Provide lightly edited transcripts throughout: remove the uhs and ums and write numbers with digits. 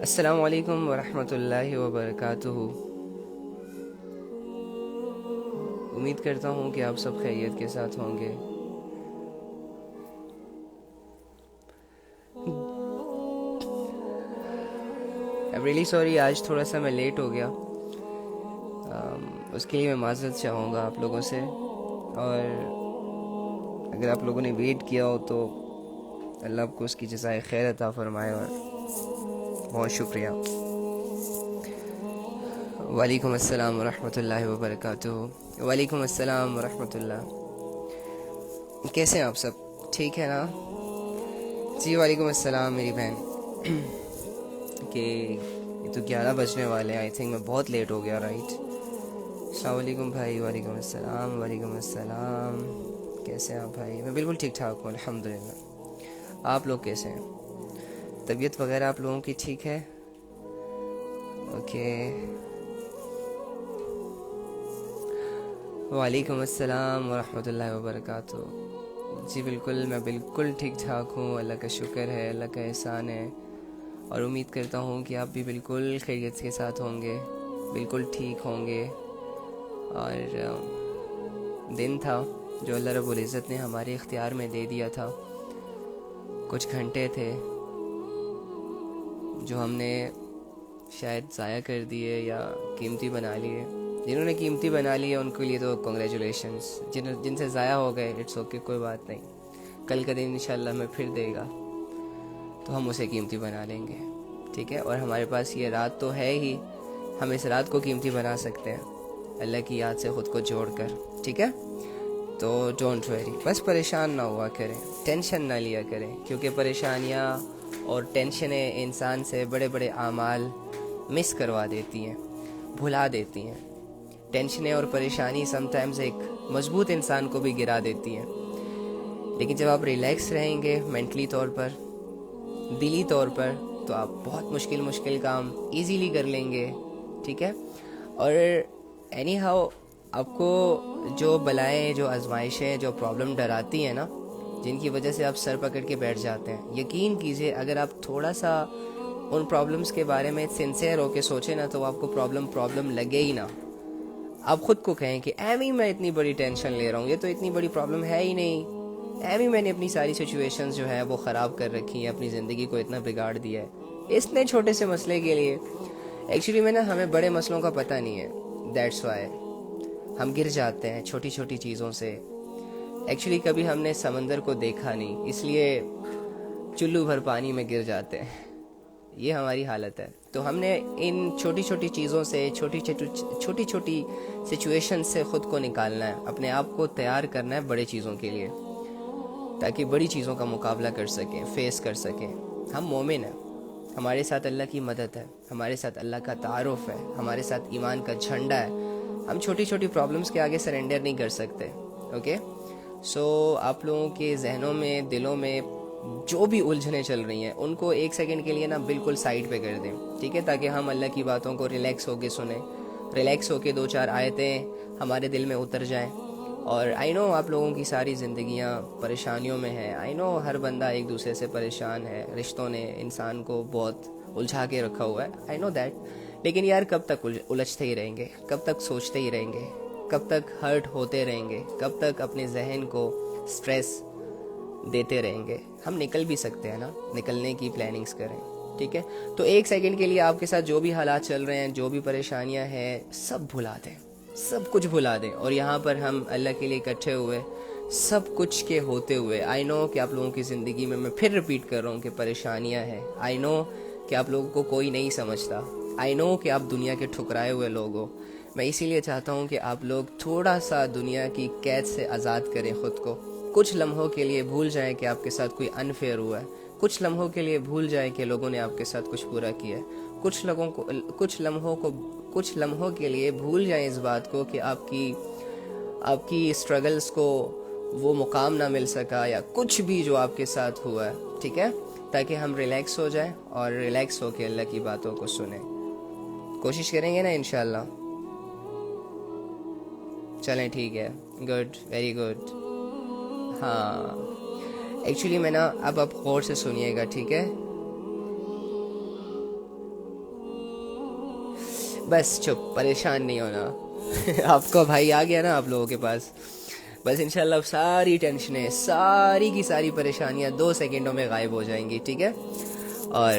السلام علیکم ورحمۃ اللہ وبرکاتہ۔ امید کرتا ہوں کہ آپ سب خیریت کے ساتھ ہوں گے۔ I'm really sorry، آج تھوڑا سا میں لیٹ ہو گیا، اس کے لیے میں معذرت چاہوں گا آپ لوگوں سے، اور اگر آپ لوگوں نے ویٹ کیا ہو تو اللہ آپ کو اس کی جزائے خیر عطا فرمائے، اور بہت شکریہ۔ وعلیکم السلام ورحمۃ اللہ وبرکاتہ۔ وعلیکم السلام ورحمۃ اللہ۔ کیسے ہیں آپ سب؟ ٹھیک ہے نا؟ جی وعلیکم السلام میری بہن۔ کہ یہ تو 11 بجنے والے ہیں، آئی تھنک میں بہت لیٹ ہو گیا، رائٹ؟ السلام علیکم بھائی۔ وعلیکم السلام۔ وعلیکم السلام۔ کیسے ہیں آپ بھائی؟ میں بالکل ٹھیک ٹھاک ہوں الحمدللہ۔ آپ لوگ کیسے ہیں؟ طبیعت وغیرہ آپ لوگوں کی ٹھیک ہے؟ اوکے۔ وعلیکم السلام ورحمۃ اللہ وبرکاتہ۔ جی بالکل، میں بالکل ٹھیک ٹھاک ہوں، اللہ کا شکر ہے، اللہ کا احسان ہے، اور امید کرتا ہوں کہ آپ بھی بالکل خیریت کے ساتھ ہوں گے، بالکل ٹھیک ہوں گے۔ اور دن تھا جو اللہ رب العزت نے ہمارے اختیار میں دے دیا تھا، کچھ گھنٹے تھے جو ہم نے شاید ضائع کر دیے یا قیمتی بنا لیے۔ جنہوں نے قیمتی بنا لیے ان کے لیے تو کنگریچولیشنس، جن سے ضائع ہو گئے اٹس اوکے، کوئی بات نہیں، کل کا دن انشاءاللہ ہمیں پھر دے گا تو ہم اسے قیمتی بنا لیں گے، ٹھیک ہے؟ اور ہمارے پاس یہ رات تو ہے ہی، ہم اس رات کو قیمتی بنا سکتے ہیں اللہ کی یاد سے خود کو جوڑ کر، ٹھیک ہے؟ تو ڈونٹ ویری، بس پریشان نہ ہوا کریں، ٹینشن نہ لیا کریں، کیونکہ پریشانیاں اور ٹینشنیں انسان سے بڑے بڑے اعمال مس کروا دیتی ہیں، بھلا دیتی ہیں۔ ٹینشنیں اور پریشانی سم ٹائمز ایک مضبوط انسان کو بھی گرا دیتی ہیں، لیکن جب آپ ریلیکس رہیں گے مینٹلی طور پر، دلی طور پر، تو آپ بہت مشکل کام ایزیلی کر لیں گے، ٹھیک ہے؟ اور اینی ہاؤ آپ کو جو بلائیں، جو آزمائشیں، جو پرابلم ڈراتی ہیں نا، جن کی وجہ سے آپ سر پکڑ کے بیٹھ جاتے ہیں، یقین کیجئے اگر آپ تھوڑا سا ان پرابلمس کے بارے میں سنسیئر ہو کے سوچیں نا، تو آپ کو پرابلم لگے ہی نا۔ آپ خود کو کہیں کہ ایمی میں اتنی بڑی ٹینشن لے رہا ہوں، یہ تو اتنی بڑی پرابلم ہے ہی نہیں، ایمی میں نے اپنی ساری سچویشنز جو ہے وہ خراب کر رکھی ہیں، اپنی زندگی کو اتنا بگاڑ دیا ہے اتنے چھوٹے سے مسئلے کے لیے۔ ایکچولی میں نا، ہمیں بڑے مسئلوں کا پتہ نہیں ہے، دیٹس وائی ہم گر جاتے ہیں چھوٹی چھوٹی چیزوں سے۔ ایکچولی کبھی ہم نے سمندر کو دیکھا نہیں، اس لیے چلو بھر پانی میں گر جاتے ہیں، یہ ہماری حالت ہے۔ تو ہم نے ان چھوٹی چھوٹی چیزوں سے، چھوٹی چھوٹی سچویشن سے خود کو نکالنا ہے، اپنے آپ کو تیار کرنا ہے بڑے چیزوں کے لیے، تاکہ بڑی چیزوں کا مقابلہ کر سکیں، فیس کر سکیں۔ ہم مومن ہیں، ہمارے ساتھ اللہ کی مدد ہے، ہمارے ساتھ اللہ کا تعارف ہے، ہمارے ساتھ ایمان کا جھنڈا ہے۔ ہم چھوٹی چھوٹی پرابلمس کے آگے سرنڈر نہیں کر سکتے، اوکے؟ سو آپ لوگوں کے ذہنوں میں، دلوں میں جو بھی الجھنیں چل رہی ہیں، ان کو ایک سیکنڈ کے لیے نا بالکل سائڈ پہ کر دیں، ٹھیک ہے؟ تاکہ ہم اللہ کی باتوں کو ریلیکس ہو کے سنیں، ریلیکس ہو کے دو چار آیتیں ہمارے دل میں اتر جائیں۔ اور آئی نو آپ لوگوں کی ساری زندگیاں پریشانیوں میں ہیں، آئی نو ہر بندہ ایک دوسرے سے پریشان ہے، رشتوں نے انسان کو بہت الجھا کے رکھا ہوا ہے، آئی نو دیٹ، لیکن یار کب تک الجھتے ہی رہیں گے؟ کب تک سوچتے ہی رہیں گے؟ کب تک ہرٹ ہوتے رہیں گے؟ کب تک اپنے ذہن کو سٹریس دیتے رہیں گے؟ ہم نکل بھی سکتے ہیں نا، نکلنے کی پلاننگز کریں، ٹھیک ہے؟ تو ایک سیکنڈ کے لیے آپ کے ساتھ جو بھی حالات چل رہے ہیں، جو بھی پریشانیاں ہیں، سب بھلا دیں، سب کچھ بھلا دیں، اور یہاں پر ہم اللہ کے لیے اکٹھے ہوئے، سب کچھ کے ہوتے ہوئے، آئی نو کہ آپ لوگوں کی زندگی میں پھر ریپیٹ کر رہا ہوں کہ پریشانیاں ہیں، آئی نو کہ آپ لوگوں کو کوئی نہیں سمجھتا، آئی نو کہ آپ دنیا کے ٹھکرائے ہوئے لوگ ہو۔ میں اسی لیے چاہتا ہوں کہ آپ لوگ تھوڑا سا دنیا کی قید سے آزاد کریں خود کو، کچھ لمحوں کے لیے بھول جائیں کہ آپ کے ساتھ کوئی انفیئر ہوا ہے، کچھ لمحوں کے لیے بھول جائیں کہ لوگوں نے آپ کے ساتھ کچھ برا کیا ہے، کچھ لمحوں کے لیے بھول جائیں اس بات کو کہ آپ کی اسٹرگلز کو وہ مقام نہ مل سکا، یا کچھ بھی جو آپ کے ساتھ ہوا ہے، ٹھیک ہے؟ تاکہ ہم ریلیکس ہو جائیں اور ریلیکس ہو کے اللہ کی باتوں کو سنیں۔ کوشش کریں گے نا انشاءاللہ؟ چلیں ٹھیک ہے، گڈ، ویری گڈ۔ ہاں ایکچولی میں نا، اب آپ غور سے سنیے گا، ٹھیک ہے؟ بس چپ، پریشان نہیں ہونا آپ کو بھائی آ گیا نا آپ لوگوں کے پاس، بس انشاءاللہ اب ساری ٹینشنیں، ساری کی ساری پریشانیاں 2 سیکنڈوں میں غائب ہو جائیں گی، ٹھیک ہے؟ اور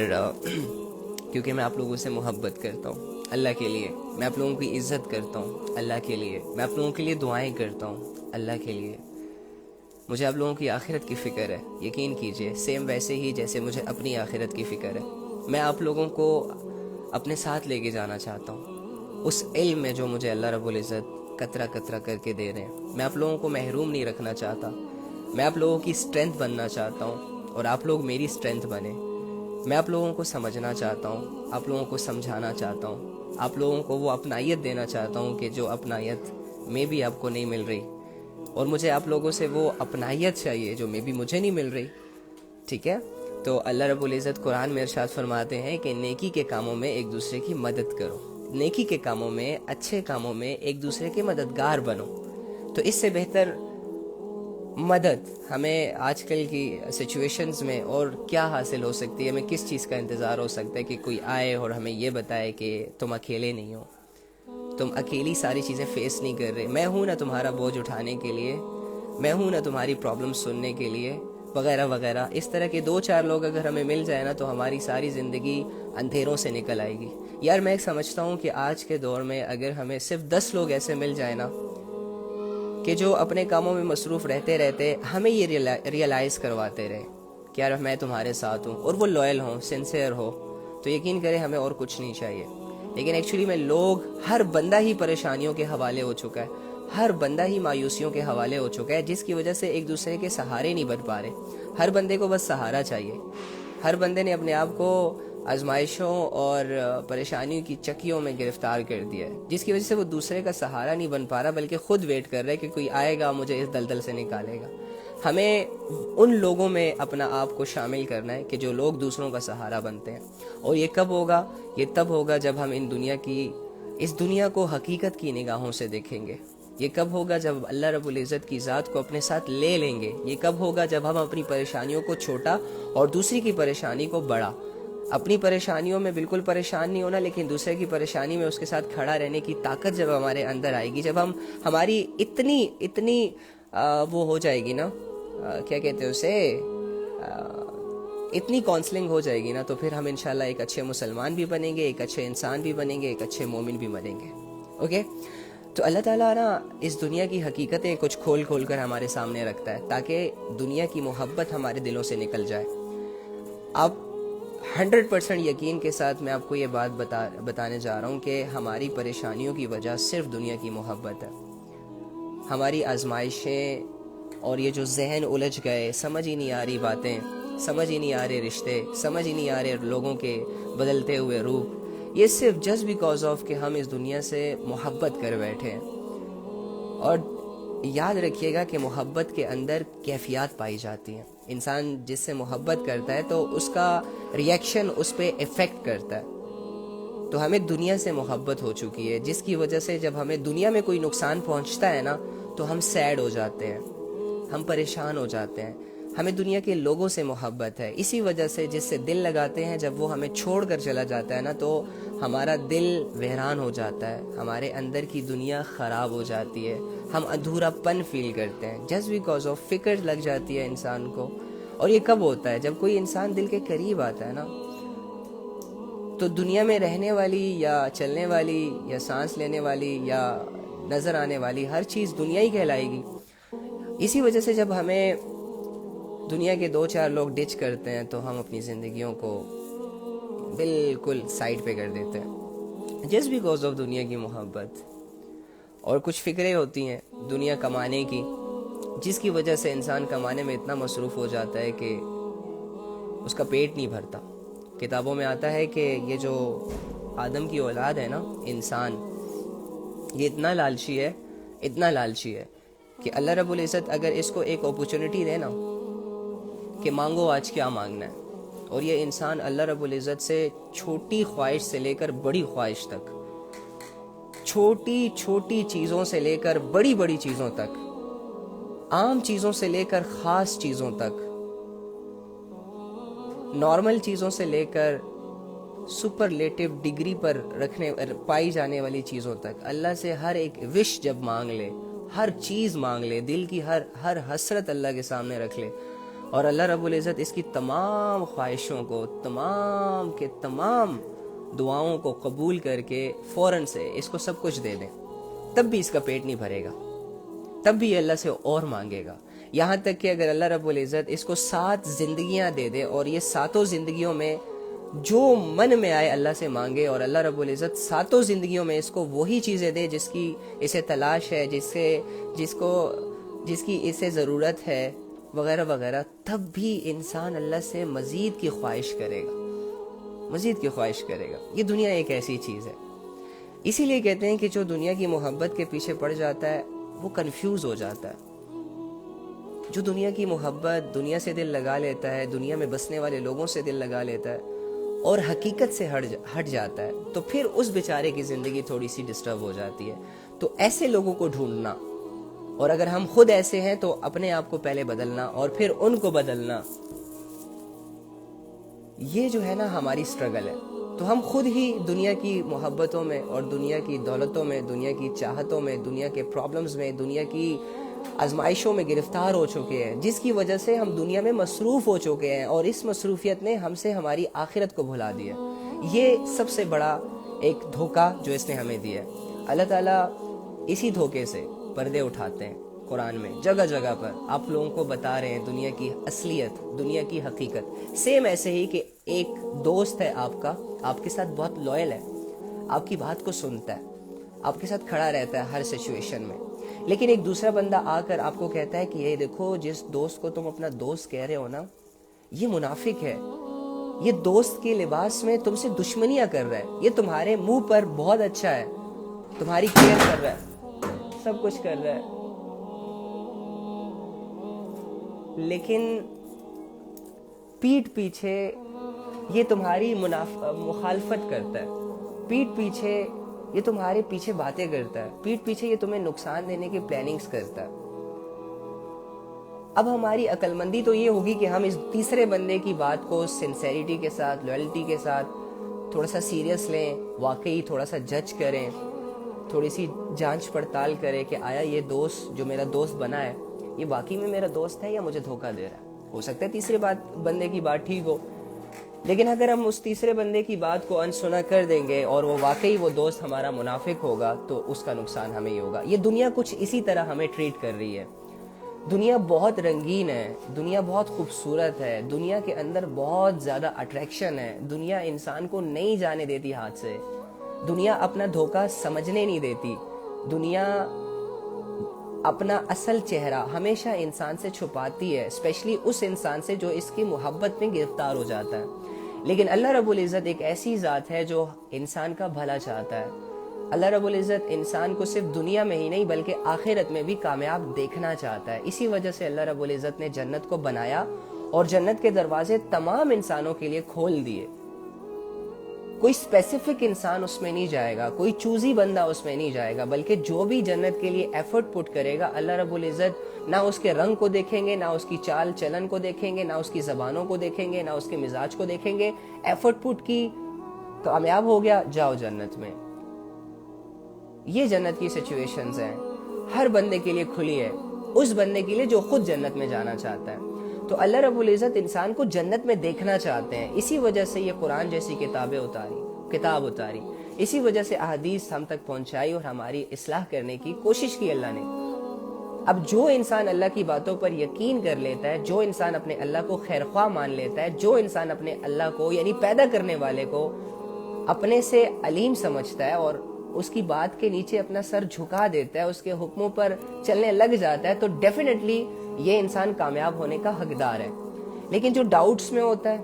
کیونکہ میں آپ لوگوں سے محبت کرتا ہوں اللہ کے لیے، میں آپ لوگوں کی عزت کرتا ہوں اللہ کے لیے، میں آپ لوگوں کے لیے دعائیں کرتا ہوں اللہ کے لیے، مجھے آپ لوگوں کی آخرت کی فکر ہے، یقین کیجئے، سیم ویسے ہی جیسے مجھے اپنی آخرت کی فکر ہے۔ میں آپ لوگوں کو اپنے ساتھ لے کے جانا چاہتا ہوں اس علم میں جو مجھے اللہ رب العزت قطرہ قطرہ کر کے دے رہے ہیں۔ میں آپ لوگوں کو محروم نہیں رکھنا چاہتا، میں آپ لوگوں کی اسٹرینتھ بننا چاہتا ہوں اور آپ لوگ میری اسٹرینتھ بنیں۔ میں آپ لوگوں کو سمجھنا چاہتا ہوں، آپ لوگوں کو سمجھانا چاہتا ہوں، آپ لوگوں کو وہ اپنائیت دینا چاہتا ہوں کہ جو اپنائیت میں بھی آپ کو نہیں مل رہی، اور مجھے آپ لوگوں سے وہ اپنائیت چاہیے جو میں بھی مجھے نہیں مل رہی، ٹھیک ہے؟ تو اللہ رب العزت قرآن میں ارشاد فرماتے ہیں کہ نیکی کے کاموں میں ایک دوسرے کی مدد کرو، نیکی کے کاموں میں، اچھے کاموں میں ایک دوسرے کے مددگار بنو۔ تو اس سے بہتر مدد ہمیں آج کل کی سچویشنز میں اور کیا حاصل ہو سکتی ہے؟ ہمیں کس چیز کا انتظار ہو سکتا ہے کہ کوئی آئے اور ہمیں یہ بتائے کہ تم اکیلے نہیں ہو، تم اکیلی ساری چیزیں فیس نہیں کر رہے، میں ہوں نا تمہارا بوجھ اٹھانے کے لیے، میں ہوں نا تمہاری پرابلم سننے کے لیے، وغیرہ وغیرہ۔ اس طرح کے 2-4 لوگ اگر ہمیں مل جائے نا تو ہماری ساری زندگی اندھیروں سے نکل آئے گی۔ یار میں ایک سمجھتا ہوں کہ آج کے دور میں اگر ہمیں صرف 10 لوگ ایسے مل جائیں نا کہ جو اپنے کاموں میں مصروف رہتے رہتے ہمیں یہ ریئلائز کرواتے رہے کہ یار میں تمہارے ساتھ ہوں، اور وہ لوئل ہوں، سنسیئر ہو، تو یقین کریں ہمیں اور کچھ نہیں چاہیے۔ لیکن ایکچولی میں لوگ، ہر بندہ ہی پریشانیوں کے حوالے ہو چکا ہے، ہر بندہ ہی مایوسیوں کے حوالے ہو چکا ہے، جس کی وجہ سے ایک دوسرے کے سہارے نہیں بن پا رہے۔ ہر بندے کو بس سہارا چاہیے، ہر بندے نے اپنے آپ کو آزمائشوں اور پریشانیوں کی چکیوں میں گرفتار کر دیا ہے، جس کی وجہ سے وہ دوسرے کا سہارا نہیں بن پا رہا، بلکہ خود ویٹ کر رہا ہے کہ کوئی آئے گا مجھے اس دلدل سے نکالے گا۔ ہمیں ان لوگوں میں اپنا آپ کو شامل کرنا ہے کہ جو لوگ دوسروں کا سہارا بنتے ہیں، اور یہ کب ہوگا؟ یہ تب ہوگا جب ہم اس دنیا کو حقیقت کی نگاہوں سے دیکھیں گے۔ یہ کب ہوگا؟ جب اللہ رب العزت کی ذات کو اپنے ساتھ لے لیں گے۔ یہ کب ہوگا؟ جب ہم اپنی پریشانیوں کو چھوٹا اور دوسری کی پریشانی کو بڑا، اپنی پریشانیوں میں بالکل پریشان نہیں ہونا، لیکن دوسرے کی پریشانی میں اس کے ساتھ کھڑا رہنے کی طاقت جب ہمارے اندر آئے گی، جب ہماری اتنی وہ ہو جائے گی نا، کیا کہتے ہیں اسے، اتنی کاؤنسلنگ ہو جائے گی نا، تو پھر ہم انشاءاللہ ایک اچھے مسلمان بھی بنیں گے، ایک اچھے انسان بھی بنیں گے، ایک اچھے مومن بھی بنیں گے۔ اوکے؟ تو اللہ تعالیٰ نا اس دنیا کی حقیقتیں کچھ کھول کھول کر ہمارے سامنے رکھتا ہے تاکہ دنیا کی محبت ہمارے دلوں سے نکل جائے۔ آپ 100% یقین کے ساتھ میں آپ کو یہ بات بتانے جا رہا ہوں کہ ہماری پریشانیوں کی وجہ صرف دنیا کی محبت ہے۔ ہماری آزمائشیں اور یہ جو ذہن الجھ گئے، سمجھ ہی نہیں آ رہی باتیں، سمجھ ہی نہیں آ رہے رشتے، سمجھ ہی نہیں آ رہے لوگوں کے بدلتے ہوئے روپ، یہ صرف جسٹ بیکاز آف کہ ہم اس دنیا سے محبت کر بیٹھے ہیں۔ اور یاد رکھیے گا کہ محبت کے اندر کیفیات پائی جاتی ہیں۔ انسان جس سے محبت کرتا ہے تو اس کا ریئیکشن اس پہ افیکٹ کرتا ہے۔ تو ہمیں دنیا سے محبت ہو چکی ہے، جس کی وجہ سے جب ہمیں دنیا میں کوئی نقصان پہنچتا ہے نا تو ہم سیڈ ہو جاتے ہیں، ہم پریشان ہو جاتے ہیں۔ ہمیں دنیا کے لوگوں سے محبت ہے، اسی وجہ سے جس سے دل لگاتے ہیں، جب وہ ہمیں چھوڑ کر چلا جاتا ہے نا تو ہمارا دل ویران ہو جاتا ہے، ہمارے اندر کی دنیا خراب ہو جاتی ہے، ہم ادھورا پن فیل کرتے ہیں، جسٹ بیکاز آف فکر لگ جاتی ہے انسان کو۔ اور یہ کب ہوتا ہے؟ جب کوئی انسان دل کے قریب آتا ہے نا تو دنیا میں رہنے والی یا چلنے والی یا سانس لینے والی یا نظر آنے والی ہر چیز دنیا ہی کہلائے گی۔ اسی وجہ سے جب ہمیں دنیا کے 2-4 لوگ ڈچ کرتے ہیں تو ہم اپنی زندگیوں کو بالکل سائڈ پہ کر دیتے ہیں، جسٹ بیکاز آف دنیا کی محبت۔ اور کچھ فکریں ہوتی ہیں دنیا کمانے کی، جس کی وجہ سے انسان کمانے میں اتنا مصروف ہو جاتا ہے کہ اس کا پیٹ نہیں بھرتا۔ کتابوں میں آتا ہے کہ یہ جو آدم کی اولاد ہے نا، انسان، یہ اتنا لالچی ہے کہ اللہ رب العزت اگر اس کو ایک اپورچونٹی دے نا کہ مانگو آج کیا مانگنا ہے، اور یہ انسان اللہ رب العزت سے چھوٹی خواہش سے لے کر بڑی خواہش تک، چھوٹی چھوٹی چیزوں سے لے کر بڑی بڑی چیزوں تک، عام چیزوں سے لے کر خاص چیزوں تک، نارمل چیزوں سے لے کر سپرلیٹو ڈگری پر پائی جانے والی چیزوں تک، اللہ سے ہر ایک وش جب مانگ لے، ہر چیز مانگ لے، دل کی ہر حسرت اللہ کے سامنے رکھ لے، اور اللہ رب العزت اس کی تمام خواہشوں کو، تمام کے تمام دعاؤں کو قبول کر کے فوراً سے اس کو سب کچھ دے دیں، تب بھی اس کا پیٹ نہیں بھرے گا، تب بھی اللہ سے اور مانگے گا. یہاں تک کہ اگر اللہ رب العزت اس کو 7 زندگیاں دے دے اور یہ 7 زندگیوں میں جو من میں آئے اللہ سے مانگے، اور اللہ رب العزت 7 زندگیوں میں اس کو وہی چیزیں دے جس کی اسے تلاش ہے، جس کی اسے ضرورت ہے وغیرہ وغیرہ، تب بھی انسان اللہ سے مزید کی خواہش کرے گا، مزید کی خواہش کرے گا. یہ دنیا ایک ایسی چیز ہے. اسی لیے کہتے ہیں کہ جو دنیا کی محبت کے پیچھے پڑ جاتا ہے وہ کنفیوز ہو جاتا ہے. جو دنیا کی محبت، دنیا سے دل لگا لیتا ہے، دنیا میں بسنے والے لوگوں سے دل لگا لیتا ہے اور حقیقت سے ہٹ جاتا ہے، تو پھر اس بیچارے کی زندگی تھوڑی سی ڈسٹرب ہو جاتی ہے. تو ایسے لوگوں کو ڈھونڈنا، اور اگر ہم خود ایسے ہیں تو اپنے آپ کو پہلے بدلنا اور پھر ان کو بدلنا، یہ جو ہے نا ہماری سٹرگل ہے. تو ہم خود ہی دنیا کی محبتوں میں اور دنیا کی دولتوں میں، دنیا کی چاہتوں میں، دنیا کے پرابلمز میں، دنیا کی آزمائشوں میں گرفتار ہو چکے ہیں، جس کی وجہ سے ہم دنیا میں مصروف ہو چکے ہیں، اور اس مصروفیت نے ہم سے ہماری آخرت کو بھلا دیا. یہ سب سے بڑا ایک دھوکہ جو اس نے ہمیں دیا ہے. اللہ تعالیٰ اسی دھوکے سے پردے اٹھاتے ہیں. قرآن میں جگہ جگہ پر آپ لوگوں کو بتا رہے ہیں دنیا کی اصلیت، دنیا کی حقیقت. سیم ایسے ہی کہ ایک دوست ہے آپ کا، آپ کے ساتھ بہت لوئل ہے، آپ کی بات کو سنتا ہے، آپ کے ساتھ کھڑا رہتا ہے ہر سچویشن میں. لیکن ایک دوسرا بندہ آ کر آپ کو کہتا ہے کہ یہ دیکھو، جس دوست کو تم اپنا دوست کہہ رہے ہو نا، یہ منافق ہے، یہ دوست کے لباس میں تم سے دشمنیاں کر رہا ہے، یہ تمہارے منہ پر بہت اچھا ہے، تمہاری کیئر کر رہا ہے، سب کچھ کر رہا ہے، لیکن پیٹھ پیچھے یہ تمہاری مخالفت کرتا ہے، پیٹھ پیچھے یہ تمہارے پیچھے باتیں کرتا ہے، پیٹھ پیچھے یہ تمہیں نقصان دینے کی پلاننگز کرتا ہے. اب ہماری عقل مندی تو یہ ہوگی کہ ہم اس تیسرے بندے کی بات کو سنسیریٹی کے ساتھ، لویلٹی کے ساتھ تھوڑا سا سیریس لیں، واقعی تھوڑا سا جج کریں، تھوڑی سی جانچ پڑتال کریں کہ آیا یہ دوست جو میرا دوست بنا ہے یہ واقعی میں میرا دوست ہے یا مجھے دھوکہ دے رہا ہے. ہو سکتا ہے تیسرے بندے کی بات ٹھیک ہو، لیکن اگر ہم اس تیسرے بندے کی بات کو انسنا کر دیں گے اور وہ واقعی وہ دوست ہمارا منافق ہوگا تو اس کا نقصان ہمیں ہی ہوگا. یہ دنیا کچھ اسی طرح ہمیں ٹریٹ کر رہی ہے. دنیا بہت رنگین ہے، دنیا بہت خوبصورت ہے، دنیا کے اندر بہت زیادہ اٹریکشن ہے، دنیا انسان کو نہیں جانے دیتی ہاتھ سے، دنیا اپنا دھوکہ سمجھنے نہیں دیتی، دنیا اپنا اصل چہرہ ہمیشہ انسان سے چھپاتی ہے، اسپیشلی اس انسان سے جو اس کی محبت میں گرفتار ہو جاتا ہے. لیکن اللہ رب العزت ایک ایسی ذات ہے جو انسان کا بھلا چاہتا ہے. اللہ رب العزت انسان کو صرف دنیا میں ہی نہیں بلکہ آخرت میں بھی کامیاب دیکھنا چاہتا ہے. اسی وجہ سے اللہ رب العزت نے جنت کو بنایا اور جنت کے دروازے تمام انسانوں کے لیے کھول دیے. کوئی اسپیسیفک انسان اس میں نہیں جائے گا، کوئی چوزی بندہ اس میں نہیں جائے گا، بلکہ جو بھی جنت کے لیے ایفرٹ پٹ کرے گا اللہ رب العزت نہ اس کے رنگ کو دیکھیں گے، نہ اس کی چال چلن کو دیکھیں گے، نہ اس کی زبانوں کو دیکھیں گے، نہ اس کے مزاج کو دیکھیں گے. ایفرٹ پٹ کی، کامیاب ہو گیا، جاؤ جنت میں. یہ جنت کی سچویشنز ہیں، ہر بندے کے لیے کھلی ہے، اس بندے کے لیے جو خود جنت میں جانا چاہتا ہے. تو اللہ رب العزت انسان کو جنت میں دیکھنا چاہتے ہیں. اسی وجہ سے یہ قرآن جیسی کتاب اتاری، اسی وجہ سے احادیث ہم تک پہنچائی اور ہماری اصلاح کرنے کی کوشش کی اللہ نے. اب جو انسان اللہ کی باتوں پر یقین کر لیتا ہے، جو انسان اپنے اللہ کو خیرخواہ مان لیتا ہے، جو انسان اپنے اللہ کو یعنی پیدا کرنے والے کو اپنے سے علیم سمجھتا ہے اور اس کی بات کے نیچے اپنا سر جھکا دیتا ہے، اس کے حکموں پر چلنے لگ جاتا ہے، تو ڈیفینیٹلی یہ انسان کامیاب ہونے کا حقدار ہے. لیکن جو ڈاؤٹس میں ہوتا ہے،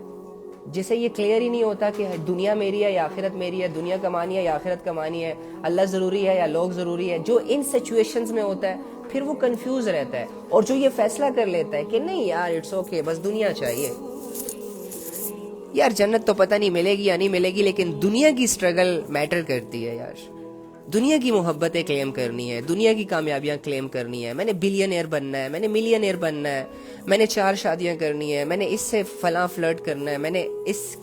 جسے یہ کلیئر ہی نہیں ہوتا کہ دنیا میری ہے یا آخرت میری ہے، دنیا کمانی ہے یا آخرت کمانی ہے، اللہ ضروری ہے یا لوگ ضروری ہے، جو ان سچویشنز میں ہوتا ہے پھر وہ کنفیوز رہتا ہے. اور جو یہ فیصلہ کر لیتا ہے کہ نہیں یار اٹس اوکے، بس دنیا چاہیے، یار جنت تو پتہ نہیں ملے گی یا نہیں ملے گی، لیکن دنیا کی سٹرگل میٹر کرتی ہے یار. دنیا کی محبتیں کلیم کرنی ہے, دنیا کی کامیابیاں کلیم کرنی ہے, میں نے بلینئر بننا ہے, میں نے ملینئر بننا ہے, میں نے 4 شادیاں کرنی ہے, میں نے اس سے فلاں فلرٹ کرنا ہے, میں نے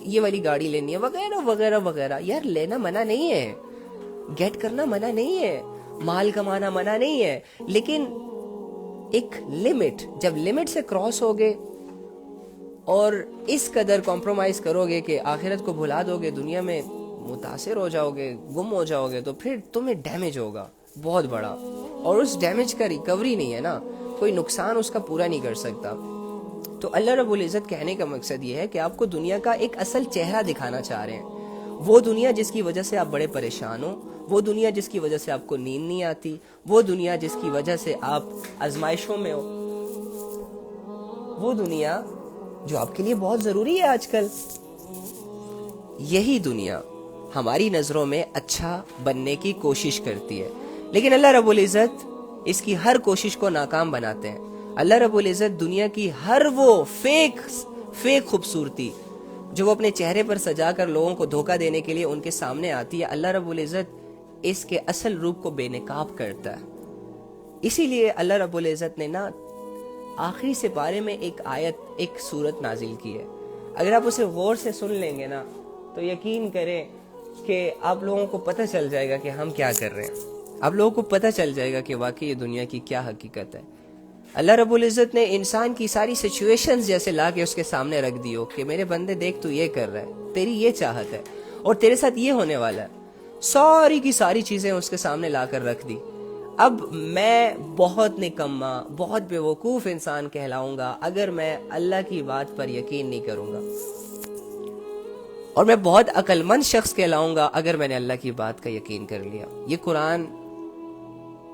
یہ والی گاڑی لینی ہے, وغیرہ وغیرہ وغیرہ. یار لینا منع نہیں ہے, گیٹ کرنا منع نہیں ہے, مال کمانا منع نہیں ہے, لیکن ایک لمٹ, جب لمٹ سے کراس ہوگے اور اس قدر کمپرومائز کرو گے کہ آخرت کو بھلا دو گے, دنیا میں متاثر ہو جاؤ گے, گم ہو جاؤ گے, تو پھر تمہیں ڈیمیج ہوگا بہت بڑا, اور اس ڈیمیج کا ریکوری نہیں ہے نا, کوئی نقصان اس کا پورا نہیں کر سکتا. تو اللہ رب العزت کہنے کا مقصد یہ ہے کہ آپ کو دنیا کا ایک اصل چہرہ دکھانا چاہ رہے ہیں. وہ دنیا جس کی وجہ سے آپ بڑے پریشان ہو, وہ دنیا جس کی وجہ سے آپ کو نیند نہیں آتی, وہ دنیا جس کی وجہ سے آپ آزمائشوں میں ہو, وہ دنیا جو آپ کے لیے بہت ضروری ہے آج کل, یہی دنیا ہماری نظروں میں اچھا بننے کی کوشش کرتی ہے, لیکن اللہ رب العزت اس کی ہر کوشش کو ناکام بناتے ہیں. اللہ رب العزت دنیا کی ہر وہ فیک خوبصورتی جو وہ اپنے چہرے پر سجا کر لوگوں کو دھوکہ دینے کے لیے ان کے سامنے آتی ہے, اللہ رب العزت اس کے اصل روپ کو بے نقاب کرتا ہے. اسی لیے اللہ رب العزت نے نا آخری سپارے میں ایک آیت, ایک سورت نازل کی ہے. اگر آپ اسے غور سے سن لیں گے نا تو یقین کریں کہ آپ لوگوں کو پتہ چل جائے گا کہ ہم کیا کر رہے ہیں, آپ لوگوں کو پتہ چل جائے گا کہ واقعی یہ دنیا کی کیا حقیقت ہے. اللہ رب العزت نے انسان کی ساری سچویشنز جیسے لا کے اس کے سامنے رکھ دی ہو کہ میرے بندے دیکھ تو یہ کر رہا ہے, تیری یہ چاہت ہے اور تیرے ساتھ یہ ہونے والا ہے, ساری کی ساری چیزیں اس کے سامنے لا کر رکھ دی. اب میں بہت نکما, بہت بے وقوف انسان کہلاؤں گا اگر میں اللہ کی بات پر یقین نہیں کروں گا, اور میں بہت عقل مند شخص کہلاؤں گا اگر میں نے اللہ کی بات کا یقین کر لیا. یہ قرآن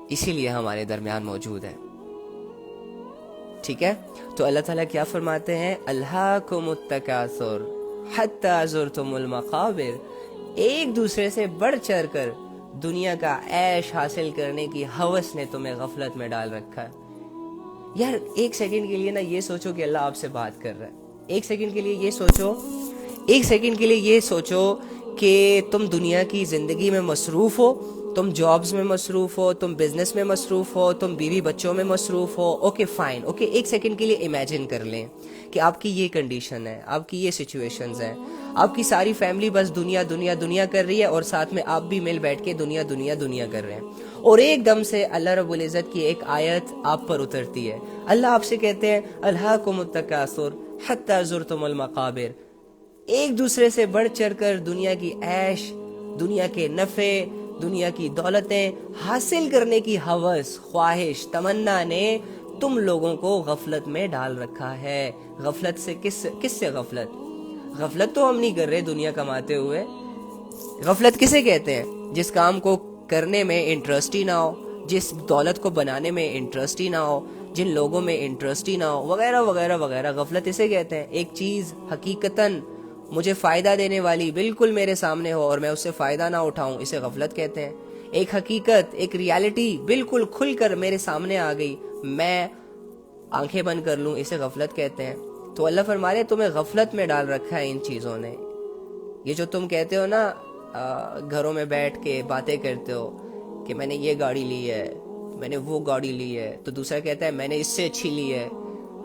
اسی لیے ہمارے درمیان موجود ہے, ٹھیک ہے. تو اللہ تعالیٰ کیا فرماتے ہیں, الہاکم التکاثر حتی زرتم المقابر, ایک دوسرے سے بڑھ چڑھ کر دنیا کا عیش حاصل کرنے کی ہوس نے تمہیں غفلت میں ڈال رکھا ہے. یار ایک سیکنڈ کے لیے نا یہ سوچو کہ اللہ آپ سے بات کر رہا ہے, ایک سیکنڈ کے لیے یہ سوچو کہ تم دنیا کی زندگی میں مصروف ہو, تم جابز میں مصروف ہو, تم بزنس میں مصروف ہو, تم بیوی بچوں میں مصروف ہو. اوکے فائن, اوکے ایک سیکنڈ کے لیے امیجن کر لیں کہ آپ کی یہ کنڈیشن ہے, آپ کی یہ سچویشنز ہیں, آپ کی ساری فیملی بس دنیا دنیا دنیا کر رہی ہے اور ساتھ میں آپ بھی مل بیٹھ کے دنیا دنیا دنیا کر رہے ہیں, اور ایک دم سے اللہ رب العزت کی ایک آیت آپ پر اترتی ہے. اللہ آپ سے کہتے ہیں الہاکم التکاثر حتی زرتم المقابر, ایک دوسرے سے بڑھ چڑھ کر دنیا کی عیش, دنیا کے نفع, دنیا کی دولتیں حاصل کرنے کی ہوس, خواہش, تمنا نے تم لوگوں کو غفلت میں ڈال رکھا ہے. غفلت سے کس سے غفلت تو ہم نہیں کر رہے دنیا کماتے ہوئے. غفلت کسے کہتے ہیں, جس کام کو کرنے میں انٹرسٹ ہی نہ ہو, جس دولت کو بنانے میں انٹرسٹ ہی نہ ہو, جن لوگوں میں انٹرسٹ ہی نہ ہو, وغیرہ وغیرہ وغیرہ. غفلت اسے کہتے ہیں. ایک چیز حقیقتاً مجھے فائدہ دینے والی بالکل میرے سامنے ہو اور میں اس سے فائدہ نہ اٹھاؤں, اسے غفلت کہتے ہیں. ایک حقیقت, ایک ریالٹی بالکل کھل کر میرے سامنے آ گئی, میں آنکھیں بند کر لوں, اسے غفلت کہتے ہیں. تو اللہ فرما رہے تمہیں غفلت میں ڈال رکھا ہے ان چیزوں نے. یہ جو تم کہتے ہو نا گھروں میں بیٹھ کے باتیں کرتے ہو کہ میں نے یہ گاڑی لی ہے, میں نے وہ گاڑی لی ہے, تو دوسرا کہتا ہے میں نے اس سے اچھی لی ہے.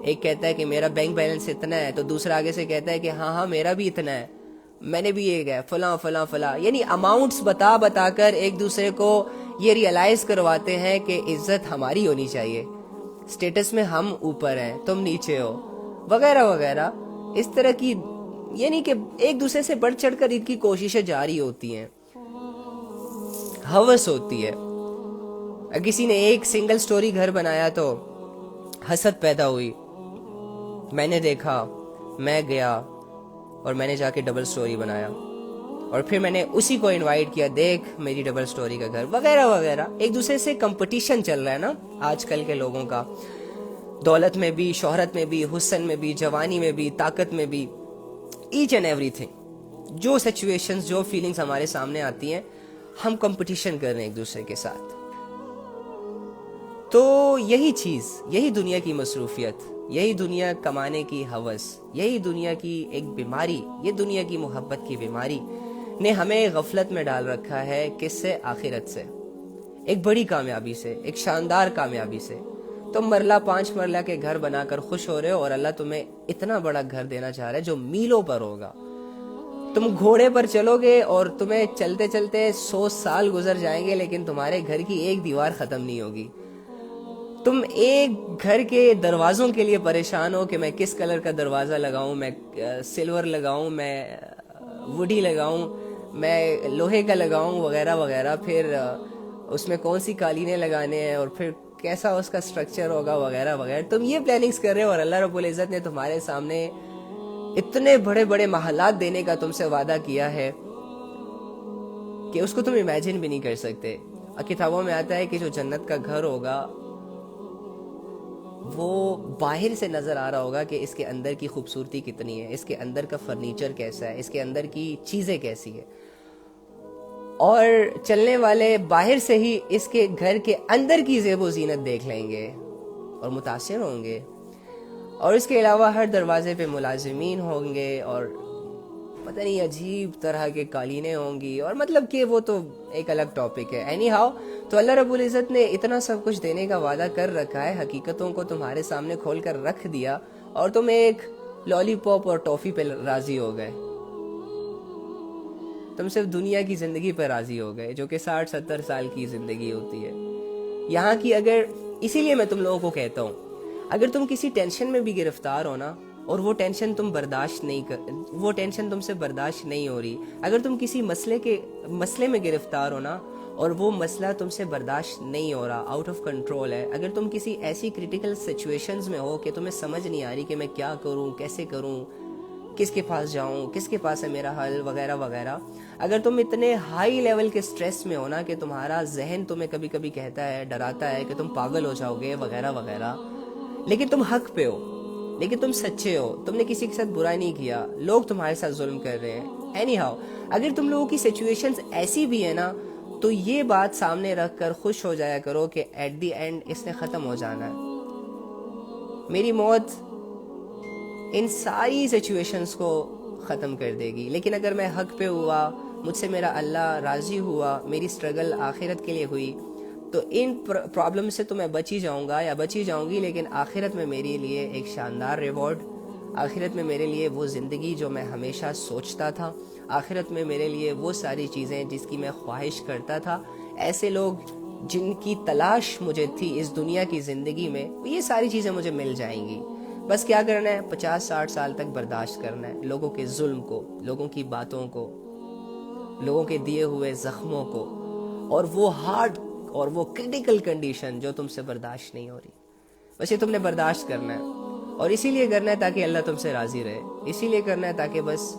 ایک کہتا ہے کہ میرا بینک بیلنس اتنا ہے, تو دوسرا آگے سے کہتا ہے کہ ہاں میرا بھی اتنا ہے, میں نے بھی یہ کہا فلاں فلاں فلاں. یعنی اماؤنٹس بتا کر ایک دوسرے کو یہ ریئلائز کرواتے ہیں کہ عزت ہماری ہونی چاہیے, سٹیٹس میں ہم اوپر ہیں تم نیچے ہو, وغیرہ وغیرہ. اس طرح کی یعنی کہ ایک دوسرے سے بڑھ چڑھ کر ان کی کوششیں جاری ہوتی ہیں, ہوس ہوتی ہے. کسی نے ایک سنگل سٹوری گھر بنایا تو حسد پیدا ہوئی, میں نے دیکھا, میں گیا اور میں نے جا کے ڈبل سٹوری بنایا, اور پھر میں نے اسی کو انوائٹ کیا, دیکھ میری ڈبل سٹوری کا گھر, وغیرہ وغیرہ. ایک دوسرے سے کمپٹیشن چل رہا ہے نا آج کل کے لوگوں کا, دولت میں بھی, شہرت میں بھی, حسن میں بھی, جوانی میں بھی, طاقت میں بھی, ایچ اینڈ ایوری تھنگ. جو سچویشنز, جو فیلنگز ہمارے سامنے آتی ہیں, ہم کمپٹیشن کر رہے ہیں ایک دوسرے کے ساتھ. تو یہی چیز, یہی دنیا کی مصروفیت, یہی دنیا کمانے کی ہوس, یہی دنیا کی ایک بیماری, یہ دنیا کی محبت کی بیماری نے ہمیں غفلت میں ڈال رکھا ہے. کس سے؟ آخرت سے. ایک بڑی کامیابی سے، ایک شاندار کامیابی سے۔ تم مرلہ 5 مرلہ کے گھر بنا کر خوش ہو رہے ہو، اور اللہ تمہیں اتنا بڑا گھر دینا چاہ رہا ہے جو میلوں پر ہوگا۔ تم گھوڑے پر چلو گے اور تمہیں چلتے چلتے 100 سال گزر جائیں گے، لیکن تمہارے گھر کی ایک دیوار ختم نہیں ہوگی۔ تم ایک گھر کے دروازوں کے لیے پریشان ہو کہ میں کس کلر کا دروازہ لگاؤں، میں سلور لگاؤں، میں ووڈی لگاؤں، میں لوہے کا لگاؤں، وغیرہ وغیرہ، پھر اس میں کون سی قالینیں لگانے ہیں، اور پھر کیسا اس کا سٹرکچر ہوگا، وغیرہ وغیرہ۔ تم یہ پلاننگز کر رہے ہو، اور اللہ رب العزت نے تمہارے سامنے اتنے بڑے بڑے محلات دینے کا تم سے وعدہ کیا ہے کہ اس کو تم امیجن بھی نہیں کر سکتے۔ کتابوں میں آتا ہے کہ جو جنت کا گھر ہوگا وہ باہر سے نظر آ رہا ہوگا کہ اس کے اندر کی خوبصورتی کتنی ہے، اس کے اندر کا فرنیچر کیسا ہے، اس کے اندر کی چیزیں کیسی ہیں، اور چلنے والے باہر سے ہی اس کے گھر کے اندر کی زیب و زینت دیکھ لیں گے اور متاثر ہوں گے۔ اور اس کے علاوہ ہر دروازے پہ ملازمین ہوں گے، اور پتہ نہیں عجیب طرح کے قالینیں ہوں گی، اور مطلب کہ وہ تو ایک الگ ٹاپک ہے۔ اینی ہاؤ، تو اللہ رب العزت نے اتنا سب کچھ دینے کا وعدہ کر رکھا ہے، حقیقتوں کو تمہارے سامنے کھول کر رکھ دیا، اور تم ایک لالی پاپ اور ٹافی پہ راضی ہو گئے۔ تم صرف دنیا کی زندگی پہ راضی ہو گئے، جو کہ 60-70 سال کی زندگی ہوتی ہے یہاں کی۔ اسی لیے میں تم لوگوں کو کہتا ہوں، اگر تم کسی ٹینشن میں بھی گرفتار ہو نا، اور وہ ٹینشن تم سے برداشت نہیں ہو رہی، اگر تم کسی مسئلے میں گرفتار ہو نا، اور وہ مسئلہ تم سے برداشت نہیں ہو رہا، آؤٹ آف کنٹرول ہے، اگر تم کسی ایسی کریٹیکل سچویشنز میں ہو کہ تمہیں سمجھ نہیں آ رہی کہ میں کیا کروں، کیسے کروں، کس کے پاس جاؤں، کس کے پاس ہے میرا حل، وغیرہ وغیرہ، اگر تم اتنے ہائی لیول کے سٹریس میں ہو نا کہ تمہارا ذہن تمہیں کبھی کبھی کہتا ہے، ڈراتا ہے کہ تم پاگل ہو جاؤ گے، وغیرہ وغیرہ، لیکن تم حق پہ ہو، لیکن تم سچے ہو، تم نے کسی کے ساتھ برا نہیں کیا، لوگ تمہارے ساتھ ظلم کر رہے ہیں، اینی ہاؤ، اگر تم لوگوں کی سچویشنز ایسی بھی ہے نا، تو یہ بات سامنے رکھ کر خوش ہو جایا کرو کہ ایٹ دی اینڈ اس نے ختم ہو جانا ہے۔ میری موت ان ساری سچویشنز کو ختم کر دے گی، لیکن اگر میں حق پہ ہوا، مجھ سے میرا اللہ راضی ہوا، میری سٹرگل آخرت کے لیے ہوئی، تو ان پرابلم سے تو میں بچ ہی جاؤں گا یا بچ ہی جاؤں گی، لیکن آخرت میں میرے لیے ایک شاندار ریوارڈ، آخرت میں میرے لیے وہ زندگی جو میں ہمیشہ سوچتا تھا، آخرت میں میرے لیے وہ ساری چیزیں جس کی میں خواہش کرتا تھا، ایسے لوگ جن کی تلاش مجھے تھی اس دنیا کی زندگی میں، یہ ساری چیزیں مجھے مل جائیں گی۔ بس کیا کرنا ہے، 50-60 سال تک برداشت کرنا ہے لوگوں کے ظلم کو، لوگوں کی باتوں کو، لوگوں کے دیے ہوئے زخموں کو، اور وہ ہارڈ اور وہ کریٹیکل کنڈیشن جو تم سے برداشت نہیں ہو رہی، بس یہ تم نے برداشت کرنا ہے، اور اسی لیے کرنا ہے تاکہ اللہ تم سے راضی رہے، اسی لیے کرنا ہے تاکہ بس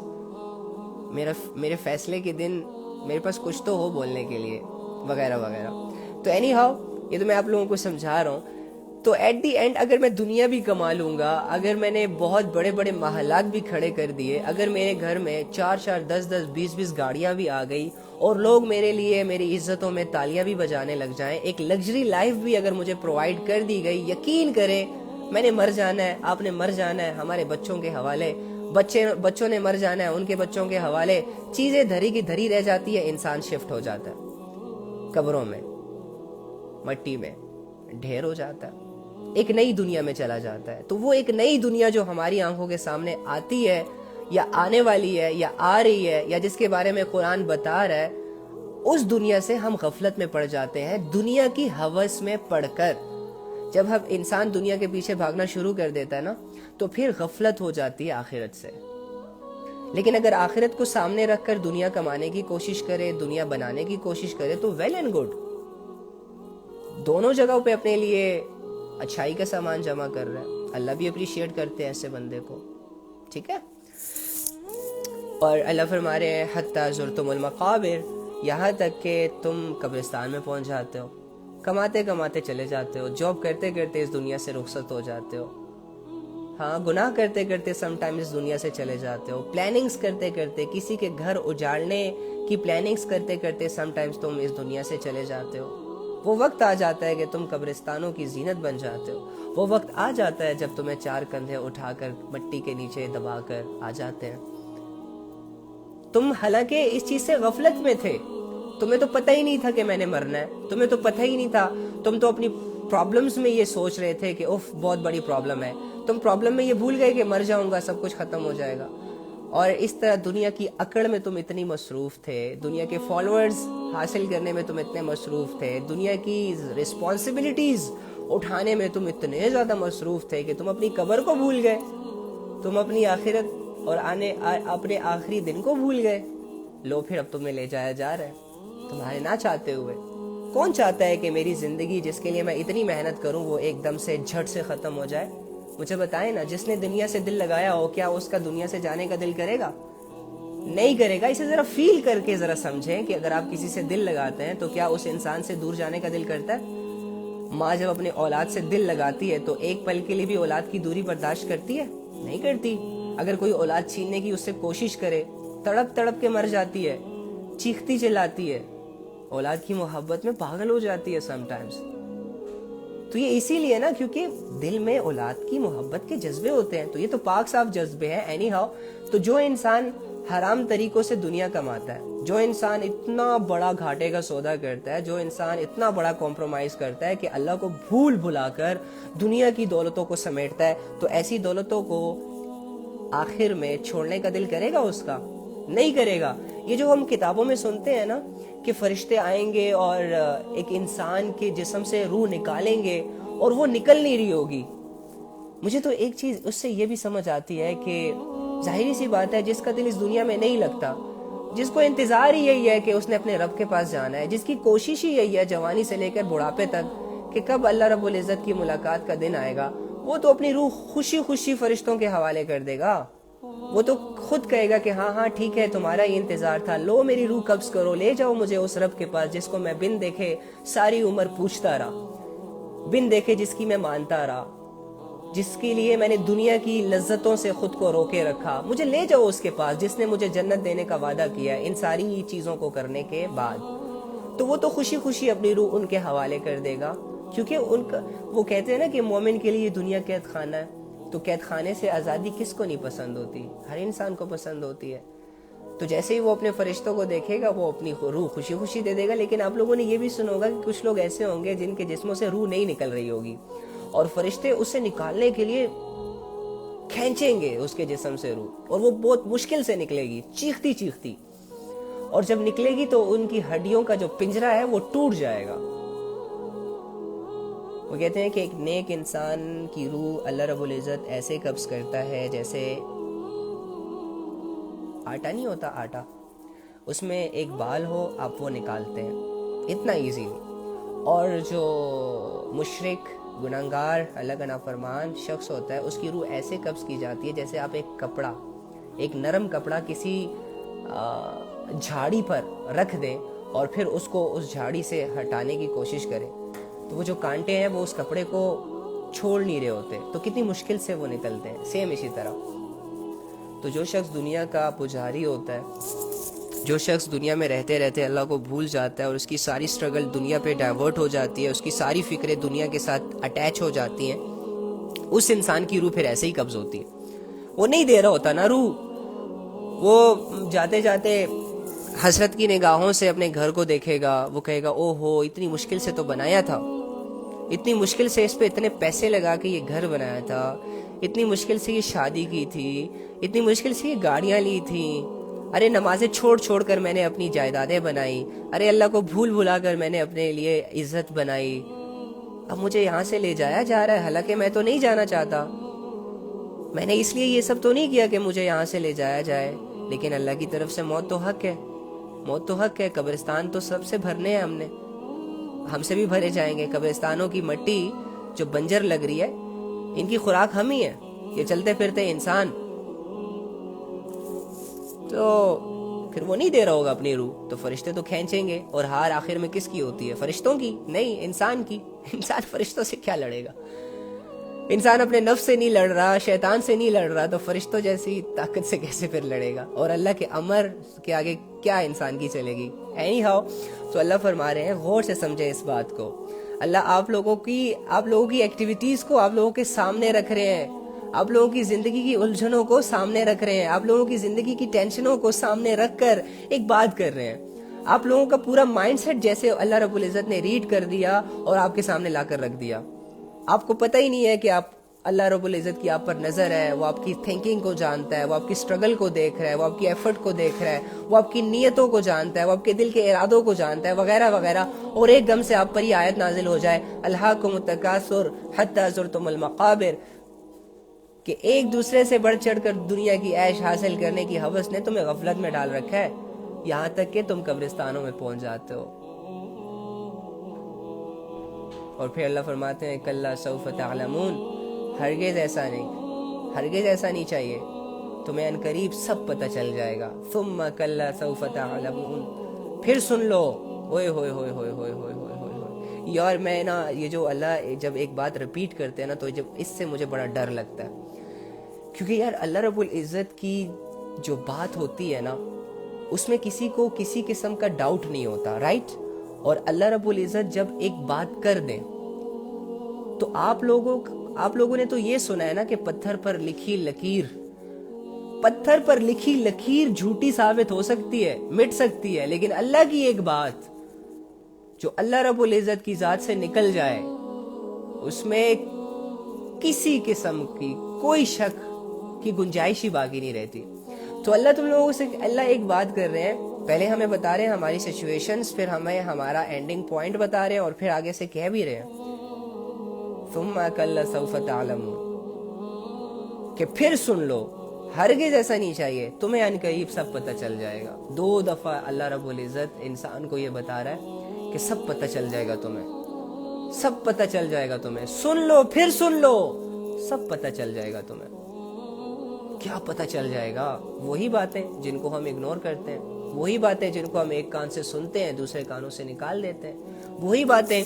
میرے فیصلے کے دن میرے پاس کچھ تو ہو بولنے کے لیے، وغیرہ وغیرہ۔ تو اینی ہاؤ، یہ تو میں آپ لوگوں کو سمجھا رہا ہوں۔ تو ایٹ دی اینڈ اگر میں دنیا بھی کما لوں گا، اگر میں نے بہت بڑے بڑے محلات بھی کھڑے کر دیے، اگر میرے گھر میں 4-4 10-10 20-20 گاڑیاں بھی آ گئی، اور لوگ میرے لیے میری عزتوں میں تالیاں بھی بجانے لگ جائیں، ایک لگژری لائف بھی اگر مجھے پرووائڈ کر دی گئی، یقین کریں میں نے مر جانا ہے، آپ نے مر جانا ہے، ہمارے بچوں کے حوالے، بچوں نے مر جانا ہے ان کے بچوں کے حوالے، چیزیں دھری کی دھری رہ جاتی ہے، انسان شفٹ ہو جاتا ہے قبروں میں، مٹی میں ڈھیر ہو جاتا ہے، ایک نئی دنیا میں چلا جاتا ہے۔ تو وہ ایک نئی دنیا جو ہماری آنکھوں کے سامنے آتی ہے، یا آنے والی ہے، یا آ رہی ہے، یا جس کے بارے میں قرآن بتا رہا ہے، اس دنیا سے ہم غفلت میں پڑ جاتے ہیں، دنیا کی ہوس میں پڑ کر۔ جب ہم انسان دنیا کے پیچھے بھاگنا شروع کر دیتا ہے نا، تو پھر غفلت ہو جاتی ہے آخرت سے۔ لیکن اگر آخرت کو سامنے رکھ کر دنیا کمانے کی کوشش کرے، دنیا بنانے کی کوشش کرے، تو ویل اینڈ گڈ، دونوں جگہوں پہ اپنے لیے اچھائی کا سامان جمع کر رہا ہے، اللہ بھی اپریشیٹ کرتے ہیں ایسے بندے کو، ٹھیک ہے۔ اور اللہ فرما رہے ہیں حتی زرتم المقابر، یہاں تک کہ تم قبرستان میں پہنچ جاتے ہو، کماتے کماتے چلے جاتے ہو، جاب کرتے کرتے اس دنیا سے رخصت ہو جاتے ہو، ہاں گناہ کرتے کرتے سم ٹائم اس دنیا سے چلے جاتے ہو، پلاننگز کرتے کرتے، کسی کے گھر اجاڑنے کی پلاننگز کرتے کرتے سم ٹائمز تم اس دنیا سے چلے جاتے ہو۔ وہ وقت آ جاتا ہے کہ تم قبرستانوں کی زینت بن جاتے ہو، وہ وقت آ جاتا ہے جب تمہیں 4 کندھے اٹھا کر مٹی کے نیچے دبا کر آ جاتے ہیں۔ تم حالانکہ اس چیز سے غفلت میں تھے، تمہیں تو پتہ ہی نہیں تھا کہ میں نے مرنا ہے, تمہیں تو پتہ ہی نہیں تھا. تم تو اپنی پرابلمز میں یہ سوچ رہے تھے کہ اوف بہت بڑی پرابلم ہے, تم پرابلم میں یہ بھول گئے کہ مر جاؤں گا, سب کچھ ختم ہو جائے گا. اور اس طرح دنیا کی اکڑ میں تم اتنی مصروف تھے, دنیا کے فالوورز حاصل کرنے میں تم اتنے مصروف تھے, دنیا کی رسپانسبلٹیز اٹھانے میں تم اتنے زیادہ مصروف تھے کہ تم اپنی قبر کو بھول گئے, تم اپنی آخرت اور اپنے آخری دن کو بھول گئے. لو پھر اب تمہیں لے جایا جا رہا ہے تمہارے نہ چاہتے ہوئے. کون چاہتا ہے کہ میری زندگی جس کے لیے میں اتنی محنت کروں وہ ایک دم سے جھٹ سے ختم ہو جائے؟ مجھے بتائیں نا, جس نے دنیا سے دل لگایا ہو کیا اس کا دنیا سے جانے کا دل کرے گا؟ نہیں کرے گا. اسے ذرا فیل کر کے ذرا سمجھیں کہ اگر آپ کسی سے دل لگاتے ہیں تو کیا اس انسان سے دور جانے کا دل کرتا ہے؟ ماں جب اپنے اولاد سے دل لگاتی ہے تو ایک پل کے لیے بھی اولاد کی دوری برداشت کرتی ہے؟ نہیں کرتی. اگر کوئی اولاد چھیننے کی اس سے کوشش کرے, تڑپ تڑپ کے مر جاتی ہے, چیختی چلاتی ہے, اولاد کی محبت میں پاگل ہو جاتی ہے سم ٹائمز. تو یہ اسی لیے نا, کیونکہ دل میں اولاد کی محبت کے جذبے ہوتے ہیں. تو یہ تو پاک صاف جذبے ہیں اینی ہاؤ. تو جو انسان حرام طریقوں سے دنیا کماتا ہے, جو انسان اتنا بڑا گھاٹے کا سودا کرتا ہے, جو انسان اتنا بڑا کمپرومائز کرتا ہے کہ اللہ کو بھول بھلا کر دنیا کی دولتوں کو سمیٹتا ہے, تو ایسی دولتوں کو آخر میں چھوڑنے کا دل کرے گا اس کا؟ نہیں کرے گا. یہ جو ہم کتابوں میں سنتے ہیں نا کہ فرشتے آئیں گے اور ایک انسان کے جسم سے روح نکالیں گے اور وہ نکل نہیں رہی ہوگی, مجھے تو ایک چیز اس سے یہ بھی سمجھ آتی ہے کہ ظاہری سی بات ہے جس کا دل اس دنیا میں نہیں لگتا, جس کو انتظار ہی یہی ہے کہ اس نے اپنے رب کے پاس جانا ہے, جس کی کوشش ہی یہی ہے جوانی سے لے کر بڑھاپے تک کہ کب اللہ رب العزت کی ملاقات کا دن آئے گا, وہ تو اپنی روح خوشی خوشی فرشتوں کے حوالے کر دے گا. وہ تو خود کہے گا کہ ہاں ہاں ٹھیک ہے, تمہارا یہ انتظار تھا, لو میری روح قبض کرو, لے جاؤ مجھے اس رب کے پاس جس کو میں بن دیکھے ساری عمر پوچھتا رہا, بن دیکھے جس کی میں مانتا رہا, جس کے لیے میں نے دنیا کی لذتوں سے خود کو روکے رکھا. مجھے لے جاؤ اس کے پاس جس نے مجھے جنت دینے کا وعدہ کیا ہے ان ساری چیزوں کو کرنے کے بعد. تو وہ تو خوشی خوشی اپنی روح ان کے حوالے کر دے گا, کیونکہ ان کا وہ کہتے ہیں نا کہ مومن کے لیے دنیا قید خانہ ہے. تو قید خانے سے آزادی کس کو نہیں پسند ہوتی؟ ہر انسان کو پسند ہوتی ہے. تو جیسے ہی وہ اپنے فرشتوں کو دیکھے گا وہ اپنی روح خوشی خوشی دے دے گا. لیکن آپ لوگوں نے یہ بھی سنا ہوگا کہ کچھ لوگ ایسے ہوں گے جن کے جسموں سے روح نہیں نکل رہی ہوگی, اور فرشتے اسے نکالنے کے لیے کھینچیں گے اس کے جسم سے روح, اور وہ بہت مشکل سے نکلے گی چیختی چیختی, اور جب نکلے گی تو ان کی ہڈیوں کا جو پنجرا ہے وہ ٹوٹ جائے گا. وہ کہتے ہیں کہ ایک نیک انسان کی روح اللہ رب العزت ایسے قبض کرتا ہے جیسے آٹا نہیں ہوتا, آٹا اس میں ایک بال ہو آپ وہ نکالتے ہیں اتنا ایزیلی. اور جو مشرک گناہگار اللہ کا نافرمان شخص ہوتا ہے اس کی روح ایسے قبض کی جاتی ہے جیسے آپ ایک نرم کپڑا کسی جھاڑی پر رکھ دیں اور پھر اس کو اس جھاڑی سے ہٹانے کی کوشش کریں, تو وہ جو کانٹے ہیں وہ اس کپڑے کو چھوڑ نہیں رہے ہوتے, تو کتنی مشکل سے وہ نکلتے ہیں. سیم اسی طرح تو جو شخص دنیا کا پجاری ہوتا ہے, جو شخص دنیا میں رہتے رہتے اللہ کو بھول جاتا ہے اور اس کی ساری سٹرگل دنیا پہ ڈائیورٹ ہو جاتی ہے, اس کی ساری فکریں دنیا کے ساتھ اٹیچ ہو جاتی ہیں, اس انسان کی روح پھر ایسے ہی قبض ہوتی ہے. وہ نہیں دے رہا ہوتا نا روح, وہ جاتے جاتے حسرت کی نگاہوں سے اپنے گھر کو دیکھے گا, وہ کہے گا او ہو اتنی مشکل سے تو بنایا تھا, اتنی مشکل سے اس پہ اتنے پیسے لگا کے یہ گھر بنایا تھا, اتنی مشکل سے یہ شادی کی تھی, اتنی مشکل سے یہ گاڑیاں لی تھیں, ارے نمازیں چھوڑ چھوڑ کر میں نے اپنی جائیدادیں بنائی, ارے اللہ کو بھول بھلا کر میں نے اپنے لیے عزت بنائی, اب مجھے یہاں سے لے جایا جا رہا ہے, حالانکہ میں تو نہیں جانا چاہتا, میں نے اس لیے یہ سب تو نہیں کیا کہ مجھے یہاں سے لے جایا جائے. لیکن اللہ کی طرف سے موت تو حق ہے, موت تو حق ہے. قبرستان تو سب سے بھرنے ہیں, ہم سے بھی بھرے جائیں گے. قبرستانوں کی مٹی جو بنجر لگ رہی ہے ان کی خوراک ہم ہی ہیں, یہ چلتے پھرتے انسان. تو پھر وہ نہیں دے رہا ہوگا اپنی روح, تو فرشتے تو کھینچیں گے, اور ہار آخر میں کس کی ہوتی ہے؟ فرشتوں کی نہیں, انسان کی. انسان فرشتوں سے کیا لڑے گا؟ انسان اپنے نفس سے نہیں لڑ رہا, شیطان سے نہیں لڑ رہا, تو فرشتوں جیسی طاقت سے کیسے پھر لڑے گا؟ اور اللہ کے امر کے آگے کیا انسان کی چلے گی؟ اینی ہاؤ, تو اللہ فرما رہے ہیں غور سے سمجھے اس بات کو. اللہ آپ لوگوں کی ایکٹیویٹیز کو آپ لوگوں کے سامنے رکھ رہے ہیں, آپ لوگوں کی زندگی کی الجھنوں کو سامنے رکھ رہے ہیں, آپ لوگوں کی زندگی کی ٹینشنوں کو سامنے رکھ کر ایک بات کر رہے ہیں. آپ لوگوں کا پورا مائنڈ سیٹ جیسے اللہ رب العزت نے ریڈ کر دیا اور آپ کے سامنے لا کر رکھ دیا. آپ کو پتہ ہی نہیں ہے کہ آپ اللہ رب العزت کی آپ پر نظر ہے, وہ آپ کی تھنکنگ کو جانتا ہے, وہ آپ کی سٹرگل کو دیکھ رہا ہے, وہ آپ کی ایفرٹ کو دیکھ رہا ہے, وہ آپ کی نیتوں کو جانتا ہے, وہ آپ کے دل کے ارادوں کو جانتا ہے, وغیرہ وغیرہ. اور ایک دم سے آپ پر یہ آیت نازل ہو جائے, الہاکم التکاثر حتی زرتم المقابر, کہ ایک دوسرے سے بڑھ چڑھ کر دنیا کی عیش حاصل کرنے کی ہوس نے تمہیں غفلت میں ڈال رکھا ہے, یہاں تک کہ تم قبرستانوں میں پہنچ جاتے ہو. اور پھر اللہ فرماتے ہیں کلا سوف تعلمون, ہرگز ایسا نہیں, ہرگز ایسا نہیں چاہیے, تمہیں ان قریب سب پتہ چل جائے گا. ثم کلا سوف تعلمون, پھر سن لو. اوئے ہوئے ہوئے ہوئے ہوئے ہوئے ہوئے ہوئے. یار میں نا یہ جو اللہ جب ایک بات ریپیٹ کرتے ہیں نا تو جب اس سے مجھے بڑا ڈر لگتا ہے, کیونکہ یار اللہ رب العزت کی جو بات ہوتی ہے نا اس میں کسی کو کسی قسم کا ڈاؤٹ نہیں ہوتا, رائٹ. اور اللہ رب العزت جب ایک بات کر دیں تو آپ لوگوں نے تو یہ سنا ہے نا کہ پتھر پر لکھی لکیر جھوٹی ثابت ہو سکتی ہے, مٹ سکتی ہے, لیکن اللہ کی ایک بات جو اللہ رب العزت کی ذات سے نکل جائے اس میں کسی قسم کی کوئی شک کی گنجائش ہی باقی نہیں رہتی. تو اللہ تم لوگوں سے ایک بات کر رہے ہیں, پہلے ہمیں بتا رہے ہیں ہماری سچویشنز, پھر ہمیں ہمارا اینڈنگ پوائنٹ بتا رہے ہیں, اور پھر آگے سے کہہ بھی رہے ہیں ثم کلا سوف تعلمون, کہ پھر سن لو, ہرگز ایسا نہیں چاہیے, تمہیں ان قریب سب پتہ چل جائے گا. 2 دفعہ اللہ رب العزت انسان کو یہ بتا رہا ہے کہ سب پتہ چل جائے گا تمہیں, سب پتہ چل جائے گا تمہیں, سن لو, پھر سن لو, سب پتہ چل جائے گا تمہیں. کیا پتہ چل جائے گا؟ وہی باتیں جن کو ہم اگنور کرتے ہیں, وہی باتیں جن کو ہم ایک کان سے سنتے ہیں دوسرے کانوں سے نکال دیتے ہیں, وہی باتیں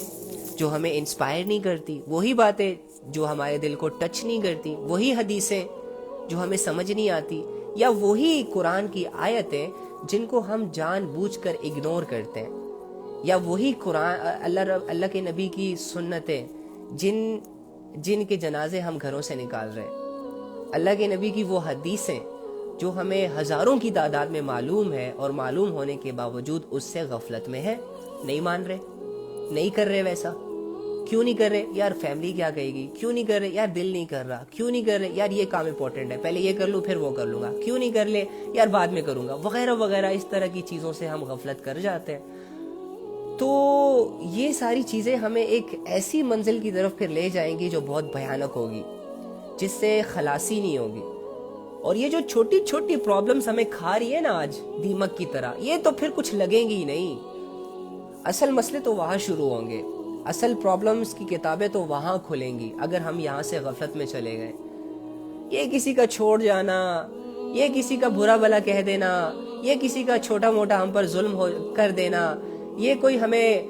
جو ہمیں انسپائر نہیں کرتی, وہی باتیں جو ہمارے دل کو ٹچ نہیں کرتی, وہی حدیثیں جو ہمیں سمجھ نہیں آتی, یا وہی قرآن کی آیتیں جن کو ہم جان بوجھ کر اگنور کرتے ہیں, یا وہی قرآن اللہ کے نبی کی سنتیں جن کے جنازے ہم گھروں سے نکال رہے ہیں, اللہ کے نبی کی وہ حدیثیں جو ہمیں ہزاروں کی تعداد میں معلوم ہے, اور معلوم ہونے کے باوجود اس سے غفلت میں ہے, نہیں مان رہے, نہیں کر رہے. ویسا کیوں نہیں کر رہے؟ یار فیملی کیا کہے گی. کیوں نہیں کر رہے؟ یار دل نہیں کر رہا. کیوں نہیں کر رہے؟ یار یہ کام امپورٹنٹ ہے, پہلے یہ کر لوں پھر وہ کر لوں گا. کیوں نہیں کر لے؟ یار بعد میں کروں گا, وغیرہ وغیرہ. اس طرح کی چیزوں سے ہم غفلت کر جاتے ہیں. تو یہ ساری چیزیں ہمیں ایک ایسی منزل کی طرف پھر لے جائیں گی جو بہت بھیانک ہوگی, جس سے خلاصی نہیں ہوگی. اور یہ جو چھوٹی چھوٹی پرابلمز ہمیں کھا رہی ہے نا آج دیمک کی طرح, یہ تو پھر کچھ لگیں گی ہی نہیں. اصل مسئلے تو وہاں شروع ہوں گے, اصل پرابلمز کی کتابیں تو وہاں کھلیں گی اگر ہم یہاں سے غفلت میں چلے گئے. یہ کسی کا چھوڑ جانا, یہ کسی کا برا بلا کہہ دینا, یہ کسی کا چھوٹا موٹا ہم پر ظلم کر دینا, یہ کوئی ہمیں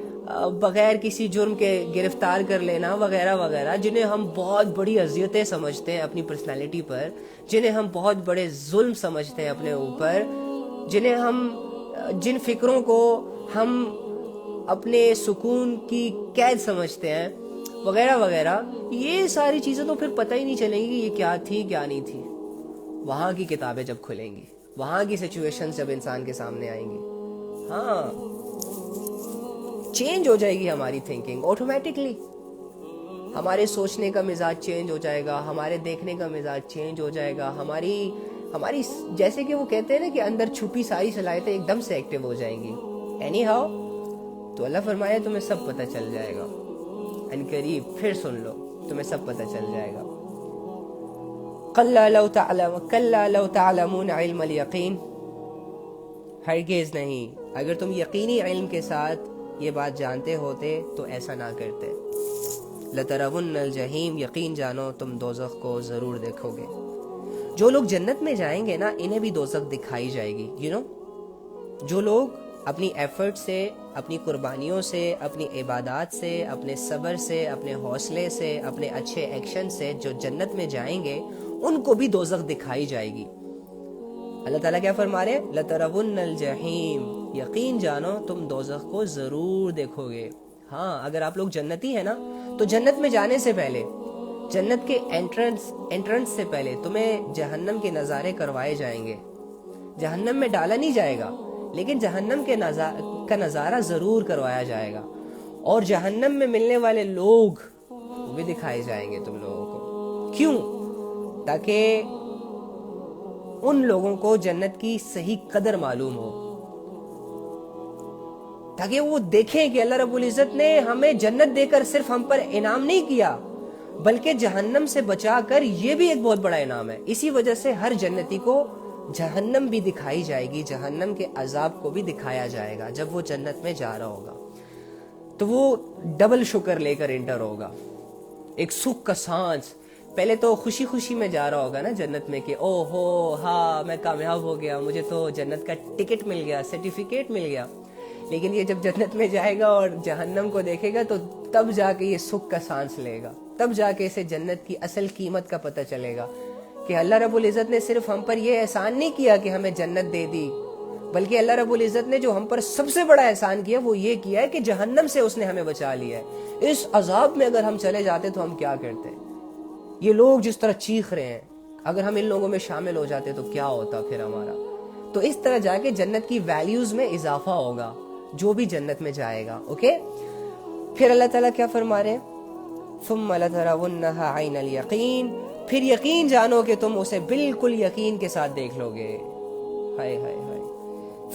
بغیر کسی جرم کے گرفتار کر لینا, وغیرہ وغیرہ, جنہیں ہم بہت بڑی اذیتیں سمجھتے ہیں اپنی پرسنالٹی پر, جنہیں ہم بہت بڑے ظلم سمجھتے ہیں اپنے اوپر, جن فکروں کو ہم اپنے سکون کی قید سمجھتے ہیں, وغیرہ وغیرہ. یہ ساری چیزیں تو پھر پتہ ہی نہیں چلیں گی کہ یہ کیا تھی کیا نہیں تھی. وہاں کی کتابیں جب کھلیں گی, وہاں کی سچویشنز جب انسان کے سامنے آئیں گی, ہاں چینج ہو جائے گی ہماری تھنکنگ آٹومیٹکلی. ہمارے سوچنے کا مزاج چینج ہو جائے گا, ہمارے دیکھنے کا مزاج چینج ہو جائے گا, ہماری جیسے کہ وہ کہتے ہیں نا کہ اندر چھپی ساری صلاحیتیں ایک دم سے ایکٹیو ہو جائیں گی. اینی ہاؤ, تو اللہ فرمایا تمہیں سب پتہ چل جائے گا ان قریب, پھر سن لو, تمہیں سب پتہ چل جائے گا. کلا لو تعلمون علم الیقین, ہرگز نہیں, اگر تم یقینی علم کے ساتھ یہ بات جانتے ہوتے تو ایسا نہ کرتے. لترون الجحیم, یقین جانو تم دوزخ کو ضرور دیکھو گے. جو لوگ جنت میں جائیں گے نا انہیں بھی دوزخ دکھائی جائے گی. جو لوگ اپنی ایفرٹ سے, اپنی قربانیوں سے, اپنی عبادات سے, اپنے صبر سے, اپنے حوصلے سے, اپنے اچھے ایکشن سے جو جنت میں جائیں گے ان کو بھی دوزخ دکھائی جائے گی. اللہ تعالیٰ کیا فرما رہے ہیں؟ لترون الجحیم, یقین جانو تم دوزخ کو ضرور دیکھو گے. ہاں اگر آپ لوگ جنتی ہیں نا تو جنت میں جانے سے پہلے, جنت کے انٹرنس سے پہلے تمہیں جہنم کے نظارے کروائے جائیں گے. جہنم میں ڈالا نہیں جائے گا, لیکن جہنم کا نظارہ ضرور کروایا جائے گا، اور جہنم میں ملنے والے لوگ وہ بھی دکھائے جائیں گے تم لوگوں کو۔ کیوں؟ تاکہ ان لوگوں کو جنت کی صحیح قدر معلوم ہو، تاکہ وہ دیکھیں کہ اللہ رب العزت نے ہمیں جنت دے کر صرف ہم پر انعام نہیں کیا، بلکہ جہنم سے بچا کر یہ بھی ایک بہت بڑا انعام ہے۔ اسی وجہ سے ہر جنتی کو جہنم بھی دکھائی جائے گی، جہنم کے عذاب کو بھی دکھایا جائے گا۔ جب وہ جنت میں جا رہا ہوگا تو وہ ڈبل شکر لے کر انٹر ہوگا، ایک سکھ کا سانس۔ پہلے تو خوشی خوشی میں جا رہا ہوگا نا جنت میں کہ او ہو ہاں میں کامیاب ہو گیا، مجھے تو جنت کا ٹکٹ مل گیا، سرٹیفکیٹ مل گیا۔ لیکن یہ جب جنت میں جائے گا اور جہنم کو دیکھے گا تو تب جا کے یہ سکھ کا سانس لے گا، تب جا کے اسے جنت کی اصل قیمت کا پتہ چلے گا کہ اللہ رب العزت نے صرف ہم پر یہ احسان نہیں کیا کہ ہمیں جنت دے دی، بلکہ اللہ رب العزت نے جو ہم پر سب سے بڑا احسان کیا وہ یہ کیا ہے کہ جہنم سے اس نے ہمیں بچا لیا ہے۔ اس عذاب میں اگر ہم چلے جاتے تو ہم کیا کرتے؟ یہ لوگ جس طرح چیخ رہے ہیں، اگر ہم ان لوگوں میں شامل ہو جاتے تو کیا ہوتا پھر ہمارا؟ تو اس طرح جا کے جنت کی ویلیوز میں اضافہ ہوگا جو بھی جنت میں جائے گا۔ اوکے، پھر اللہ تعالیٰ کیا فرما رہے ہیں؟ ثم لترونها عین الیقین، پھر یقین جانو کہ تم اسے بالکل یقین کے ساتھ دیکھ لو گے۔ ہائے ہائے ہائے،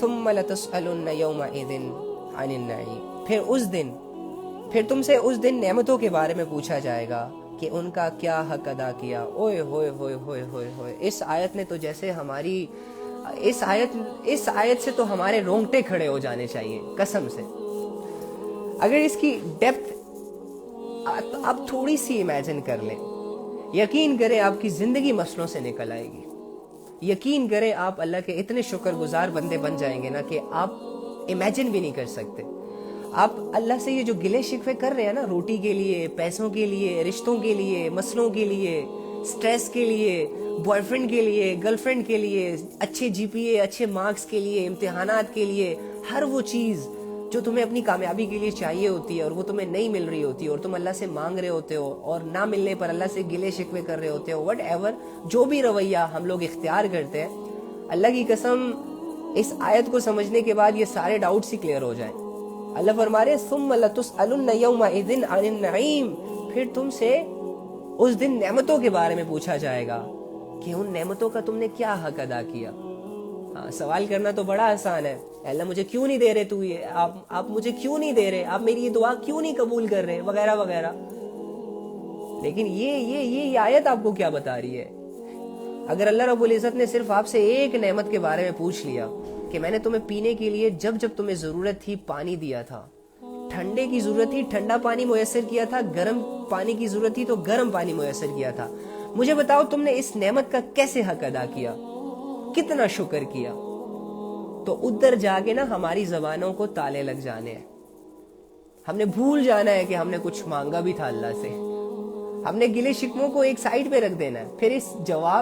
ثم لتسألن یومئذ عن النعیم، پھر تم سے اس دن نعمتوں کے بارے میں پوچھا جائے گا کہ ان کا کیا حق ادا کیا۔ اوئے ہوئے ہوئے ہوئے ہوئے ہوئے، اس آیت نے تو جیسے ہماری اس آیت سے تو ہمارے رونگٹے کھڑے ہو جانے چاہیے قسم سے۔ اگر اس کی ڈیپتھ آپ تھوڑی سی امیجن کر لیں، یقین کریں آپ کی زندگی مسئلوں سے نکل آئے گی، یقین کریں آپ اللہ کے اتنے شکر گزار بندے بن جائیں گے نا کہ آپ امیجن بھی نہیں کر سکتے۔ آپ اللہ سے یہ جو گلے شکوے کر رہے ہیں نا، روٹی کے لیے، پیسوں کے لیے، رشتوں کے لیے، مسئلوں کے لیے، سٹریس کے لیے، بوائے فرینڈ کے لیے، گرل فرینڈ کے لیے، اچھے جی پی اے، اچھے مارکس کے لیے، امتحانات کے لیے، ہر وہ چیز جو تمہیں اپنی کامیابی کے لیے چاہیے ہوتی ہے اور وہ تمہیں نہیں مل رہی ہوتی اور تم اللہ سے مانگ رہے ہوتے ہو، اور نہ ملنے پر اللہ سے گلے شکوے کر رہے ہوتے ہو، وٹ ایور جو بھی رویہ ہم لوگ اختیار کرتے ہیں، اللہ کی قسم اس آیت کو سمجھنے کے بعد یہ سارے ڈاؤٹس ہی کلیئر ہو جائیں۔ اللہ فرما رہے ثم لتسألن یومئذ عن النعیم، پھر تم سے اس دن نعمتوں کے بارے میں پوچھا جائے گا کہ ان نعمتوں کا تم نے کیا حق ادا کیا۔ ہاں، سوال کرنا تو بڑا آسان ہے، اللہ مجھے کیوں نہیں دے رہے تو یہ آپ مجھے کیوں نہیں دے رہے، آپ میری یہ دعا کیوں نہیں قبول کر رہے، وغیرہ وغیرہ۔ لیکن یہ آیت آپ کو کیا بتا رہی ہے؟ اگر اللہ رب العزت نے صرف آپ سے ایک نعمت کے بارے میں پوچھ لیا کہ میں نے تمہیں پینے کے لیے جب تمہیں ضرورت تھی پانی دیا تھا، ٹھنڈے کی ضرورت تھی ٹھنڈا پانی میسر کیا تھا، گرم پانی کی ضرورت تھی تو گرم پانی میسر کیا تھا، مجھے بتاؤ تم نے اس نعمت کا کیسے حق ادا کیا، کتنا شکر کیا؟ تو ادھر جا کے نا ہماری زبانوں کو تالے لگ جانے ہیں، ہم نے بھول جانا ہے کہ ہم نے کچھ مانگا بھی تھا اللہ سے، ہم نے گلے شکووں کو ایک سائڈ پہ رکھ دینا ہے، پھر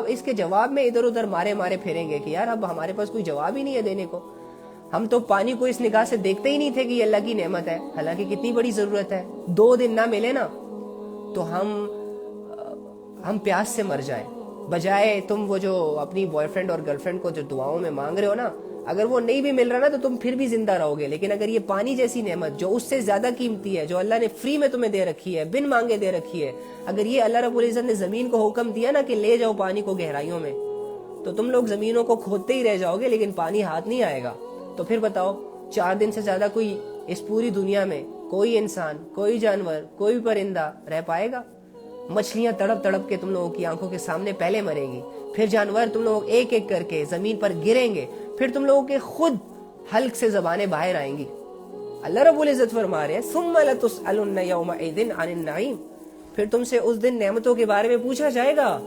اس کے جواب میں ادھر ادھر مارے پھریں گے کہ یار اب ہمارے پاس کوئی جواب ہی نہیں ہے دینے کو، ہم تو پانی کو اس نگاہ سے دیکھتے ہی نہیں تھے کہ یہ اللہ کی نعمت ہے، حالانکہ کتنی بڑی ضرورت ہے، 2 دن نہ ملے نا تو ہم پیاس سے مر جائیں، بجائے تم وہ جو اپنی بوائے فرینڈ اور گرل فرینڈ کو جو دعاؤں میں مانگ رہے ہو نا، اگر وہ نہیں بھی مل رہا نا تو تم پھر بھی زندہ رہو گے، لیکن اگر یہ پانی جیسی نعمت جو اس سے زیادہ قیمتی ہے، جو اللہ نے فری میں تمہیں دے رکھی ہے، بن مانگے دے رکھی ہے، اگر یہ اللہ رب العزت نے زمین کو حکم دیا نا کہ لے جاؤ پانی کو گہرائیوں میں، تو تم لوگ زمینوں کو کھودتے ہی رہ جاؤ گے لیکن پانی ہاتھ نہیں آئے گا۔ تو پھر بتاؤ 4 دن سے زیادہ کوئی اس پوری دنیا میں کوئی انسان، کوئی جانور، کوئی پرندہ رہ پائے گا؟ مچھلیاں تڑپ تڑپ کے تم لوگوں کی آنکھوں کے سامنے پہلے مریں گی، پھر جانور تم لوگ ایک ایک کر کے زمین پر گریں گے، پھر تم لوگوں کے خود حلق سے زبانیں باہر آئیں گی۔ اللہ رب العزت فرما رہے ہیں ثم لتسألن یومئذ عن النعیم، پھر تم سے اس دن نعمتوں کے بارے میں پوچھا جائے گا،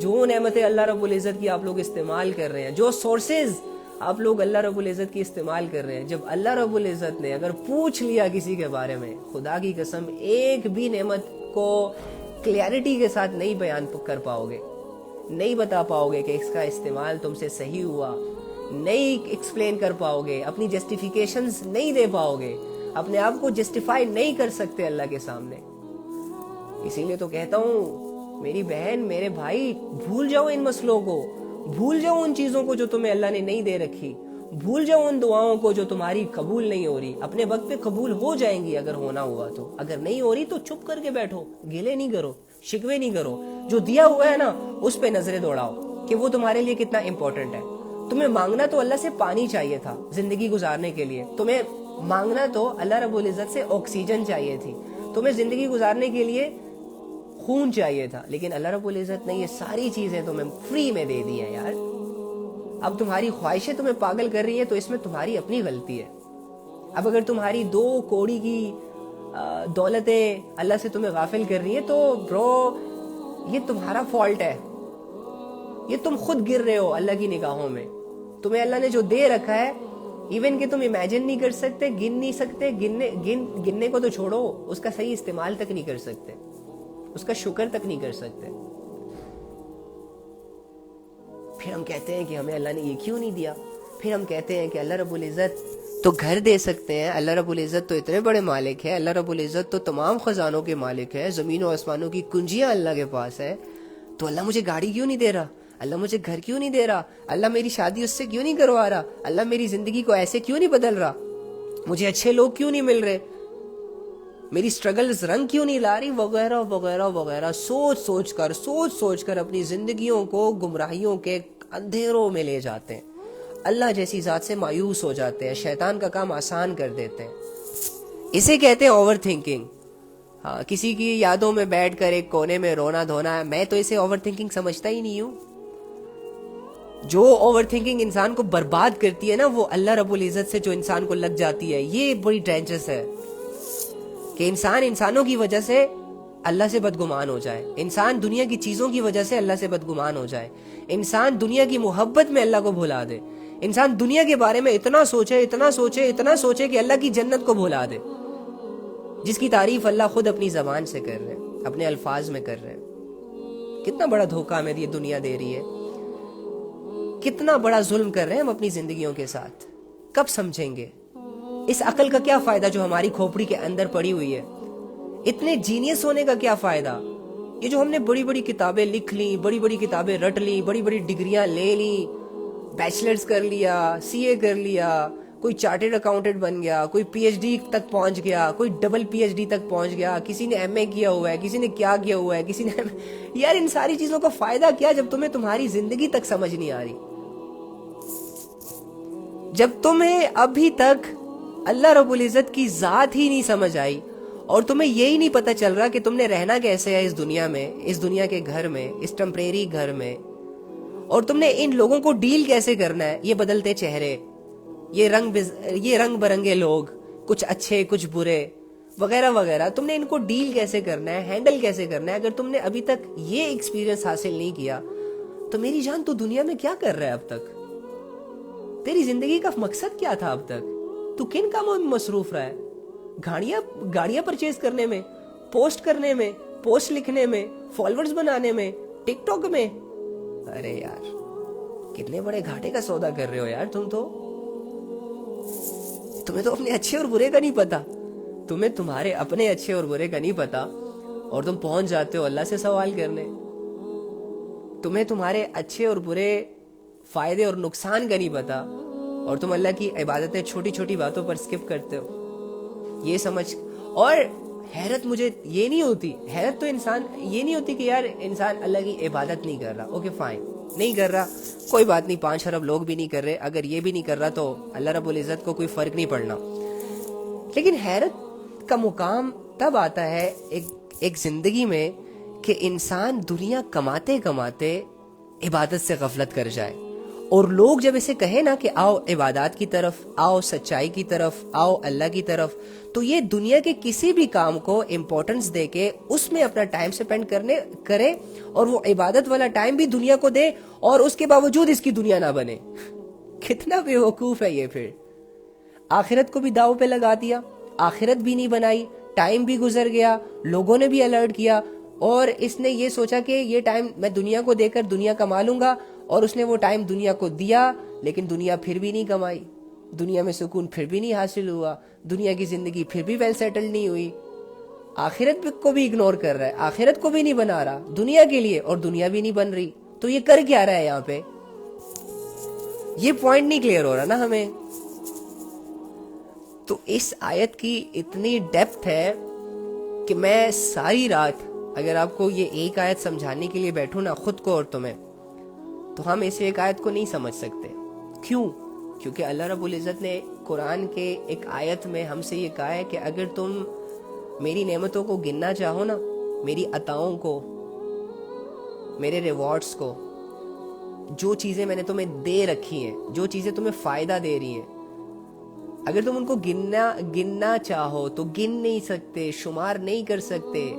جو نعمتیں اللہ رب العزت کی آپ لوگ استعمال کر رہے ہیں، جو سورسز آپ لوگ اللہ رب العزت کی استعمال کر رہے ہیں، جب اللہ رب العزت نے اگر پوچھ لیا کسی کے بارے میں، خدا کی قسم ایک بھی نعمت کو کلیئرٹی کے ساتھ نہیں بیان کر پاؤ گے، نہیں بتا پاؤ گے کہ اس کا استعمال تم سے صحیح ہوا، نہیں ایکسپلین کر پاؤ گے، اپنی جسٹیفیکیشنز نہیں دے پاؤ گے، اپنے آپ کو جسٹیفائی نہیں کر سکتے اللہ کے سامنے۔ اسی لیے تو کہتا ہوں میری بہن، میرے بھائی، بھول جاؤ ان مسئلوں کو، بھول جاؤ ان چیزوں کو جو تمہیں اللہ نے نہیں دے رکھی، بھول جاؤ ان دعاؤں کو جو تمہاری قبول نہیں ہو رہی. اپنے وقت پہ قبول ہو جائیں گی اگر ہونا ہوا تو. اگر نہیں ہو رہی تو چپ کر کے بیٹھو, گلے نہیں کرو, شکوے نہیں کرو. جو دیا ہوا ہے نا اس پہ نظریں دوڑاؤ کہ وہ تمہارے لیے کتنا امپورٹنٹ ہے. تمہیں مانگنا تو اللہ سے پانی چاہیے تھا زندگی گزارنے کے لیے. تمہیں مانگنا تو اللہ رب العزت سے آکسیجن چاہیے تھی. تمہیں زندگی گزارنے کے لیے خون چاہیے تھا. لیکن اللہ رب العزت نے یہ ساری چیزیں تمہیں فری میں دے دی ہیں یار. اب تمہاری خواہشیں تمہیں پاگل کر رہی ہیں تو اس میں تمہاری اپنی غلطی ہے. اب اگر تمہاری 2 کوڑی کی دولتیں اللہ سے تمہیں غافل کر رہی ہیں تو برو یہ تمہارا فالٹ ہے. یہ تم خود گر رہے ہو اللہ کی نگاہوں میں. تمہیں اللہ نے جو دے رکھا ہے ایون کہ تم امیجن نہیں کر سکتے, گن نہیں سکتے, گننے کو تو چھوڑو, اس کا صحیح استعمال تک نہیں کر سکتے, اس کا شکر تک نہیں کر سکتے. پھر ہم کہتے ہیں کہ ہمیں اللہ نے یہ کیوں نہیں دیا. پھر ہم کہتے ہیں کہ اللہ رب العزت تو گھر دے سکتے ہیں, اللہ رب العزت تو اتنے بڑے مالک ہے, اللہ رب العزت تو تمام خزانوں کے مالک ہے, زمین و آسمانوں کی کنجیاں اللہ کے پاس ہے, تو اللہ مجھے گاڑی کیوں نہیں دے رہا, اللہ مجھے گھر کیوں نہیں دے رہا, اللہ میری شادی اس سے کیوں نہیں کروا رہا, اللہ میری زندگی کو ایسے کیوں نہیں بدل رہا, مجھے اچھے لوگ کیوں نہیں مل رہے, میری سٹرگلز رنگ کیوں نہیں لا رہی, وغیرہ وغیرہ وغیرہ. سوچ سوچ کر اپنی زندگیوں کو گمراہیوں کے اندھیروں میں لے جاتے ہیں. اللہ جیسی ذات سے مایوس ہو جاتے ہیں, شیطان کا کام آسان کر دیتے ہیں. اسے کہتے ہیں اوور تھنکنگ. ہاں, کسی کی یادوں میں بیٹھ کر ایک کونے میں رونا دھونا, میں تو اسے اوور تھنکنگ سمجھتا ہی نہیں ہوں. جو اوور تھنکنگ انسان کو برباد کرتی ہے نا, وہ اللہ رب العزت سے جو انسان کو لگ جاتی ہے, یہ بڑی ڈینجرس ہے. کہ انسان انسانوں کی وجہ سے اللہ سے بدگمان ہو جائے, انسان دنیا کی چیزوں کی وجہ سے اللہ سے بدگمان ہو جائے, انسان دنیا کی محبت میں اللہ کو بھلا دے, انسان دنیا کے بارے میں اتنا سوچے کہ اللہ کی جنت کو بھلا دے, جس کی تعریف اللہ خود اپنی زبان سے کر رہے ہیں, اپنے الفاظ میں کر رہے ہیں. کتنا بڑا دھوکہ ہمیں یہ دنیا دے رہی ہے, کتنا بڑا ظلم کر رہے ہیں ہم اپنی زندگیوں کے ساتھ. کب سمجھیں گے اس عقل کا کیا فائدہ جو ہماری کھوپڑی کے اندر پڑی ہوئی ہے؟ اتنے جینیس ہونے کا کیا فائدہ؟ یہ جو ہم نے بڑی بڑی کتابیں لکھ لیں, بڑی بڑی کتابیں رٹ لیں, بڑی بڑی ڈگریاں لے لیں, بیچلرز کر لیا, CA کر لیا, کوئی چارٹرڈ اکاؤنٹنٹ بن گیا, کوئی PhD تک پہنچ گیا, کوئی ڈبل PhD تک پہنچ گیا, کسی نے MA کیا ہوا ہے, کسی نے کیا ہوا ہے, کسی نے یار ان ساری چیزوں کا فائدہ کیا جب تمہیں تمہاری زندگی تک سمجھ نہیں آ رہی, جب تمہیں ابھی تک اللہ رب العزت کی ذات ہی نہیں سمجھ آئی, اور تمہیں یہی نہیں پتا چل رہا کہ تم نے رہنا کیسے ہے اس دنیا میں, اس دنیا کے گھر میں, اس ٹمپریری گھر میں, اور تم نے ان لوگوں کو ڈیل کیسے کرنا ہے. یہ بدلتے چہرے, یہ رنگ برنگے لوگ, کچھ اچھے کچھ برے وغیرہ وغیرہ, تم نے ان کو ڈیل کیسے کرنا ہے, ہینڈل کیسے کرنا ہے. اگر تم نے ابھی تک یہ ایکسپیرینس حاصل نہیں کیا تو میری جان تو دنیا میں کیا کر رہا ہے اب تک؟ تیری زندگی کا مقصد کیا تھا اب تک؟ تو کن کاموں میں مصروف رہا ہے؟ گاڑیاں پرچیز کرنے میں, پوسٹ کرنے میں, پوسٹ لکھنے میں, فالوورز بنانے میں, ٹک ٹاک میں. ارے یار کتنے بڑے گھاٹے کا سودا کر رہے ہو یار تم تو. تمہیں تو اپنے اچھے اور برے کا نہیں پتا, تمہیں تمہارے اپنے اچھے اور برے کا نہیں پتا, اور تم پہنچ جاتے ہو اللہ سے سوال کرنے. تمہیں تمہارے اچھے اور برے, فائدے اور نقصان کا نہیں پتا, اور تم اللہ کی عبادتیں چھوٹی چھوٹی باتوں پر سکپ کرتے ہو. یہ سمجھ, اور حیرت مجھے یہ نہیں ہوتی, حیرت تو انسان یہ نہیں ہوتی کہ یار انسان اللہ کی عبادت نہیں کر رہا. اوکے فائن, نہیں کر رہا, کوئی بات نہیں, 5 ارب لوگ بھی نہیں کر رہے, اگر یہ بھی نہیں کر رہا تو اللہ رب العزت کو کوئی فرق نہیں پڑنا. لیکن حیرت کا مقام تب آتا ہے ایک زندگی میں کہ انسان دنیا کماتے کماتے عبادت سے غفلت کر جائے, اور لوگ جب اسے کہیں نا کہ آؤ عبادات کی طرف, آؤ سچائی کی طرف, آؤ اللہ کی طرف, تو یہ دنیا کے کسی بھی کام کو امپورٹنس دے کے اس میں اپنا ٹائم سپینڈ کرے, اور وہ عبادت والا ٹائم بھی دنیا کو دے, اور اس کے باوجود اس کی دنیا نہ بنے. کتنا بے وقوف ہے یہ. پھر آخرت کو بھی داؤ پہ لگا دیا, آخرت بھی نہیں بنائی, ٹائم بھی گزر گیا, لوگوں نے بھی الرٹ کیا, اور اس نے یہ سوچا کہ یہ ٹائم میں دنیا کو دے کر دنیا کما لوں گا, اور اس نے وہ ٹائم دنیا کو دیا, لیکن دنیا پھر بھی نہیں کمائی, دنیا میں سکون پھر بھی نہیں حاصل ہوا, دنیا کی زندگی پھر بھی ویل سیٹل نہیں ہوئی. آخرت کو بھی اگنور کر رہا ہے, آخرت کو بھی نہیں بنا رہا دنیا کے لیے, اور دنیا بھی نہیں بن رہی. تو یہ کر کیا رہا ہے یہاں پہ؟ یہ پوائنٹ نہیں کلیئر ہو رہا نا ہمیں. تو اس آیت کی اتنی ڈیپتھ ہے کہ میں ساری رات اگر آپ کو یہ ایک آیت سمجھانے کے لیے بیٹھوں نا خود کو اور تمہیں, تو ہم اس ایک آیت کو نہیں سمجھ سکتے. کیوں؟ کیونکہ اللہ رب العزت نے قرآن کے ایک آیت میں ہم سے یہ کہا ہے کہ اگر تم میری نعمتوں کو گننا چاہو نا, میری عطاؤں کو, میرے ریوارڈز کو, جو چیزیں میں نے تمہیں دے رکھی ہیں, جو چیزیں تمہیں فائدہ دے رہی ہیں, اگر تم ان کو گننا چاہو تو گن نہیں سکتے, شمار نہیں کر سکتے.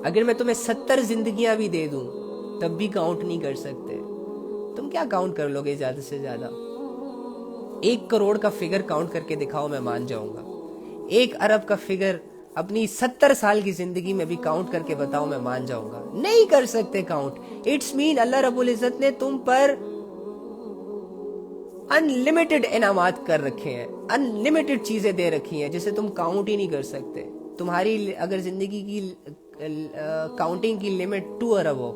اگر میں تمہیں 70 زندگیاں بھی دے دوں تب بھی کاؤنٹ نہیں کر سکتے. تم کیا کاؤنٹ کر لو گے زیادہ سے زیادہ؟ 1 کروڑ کا فگر کاؤنٹ کر کے دکھاؤ, میں مان جاؤں گا. 1 ارب کا فگر اپنی 70 سال کی زندگی میں بھی کاؤنٹ کر کے بتاؤ, میں مان جاؤں گا. نہیں کر سکتے کاؤنٹ. اٹس مین اللہ رب العزت نے تم پر انلمیٹڈ انعامات کر رکھے ہیں, انلمیٹڈ چیزیں دے رکھی ہیں جسے تم کاؤنٹ ہی نہیں کر سکتے. تمہاری اگر زندگی کی کاؤنٹنگ کی لمٹ 2 ارب ہو,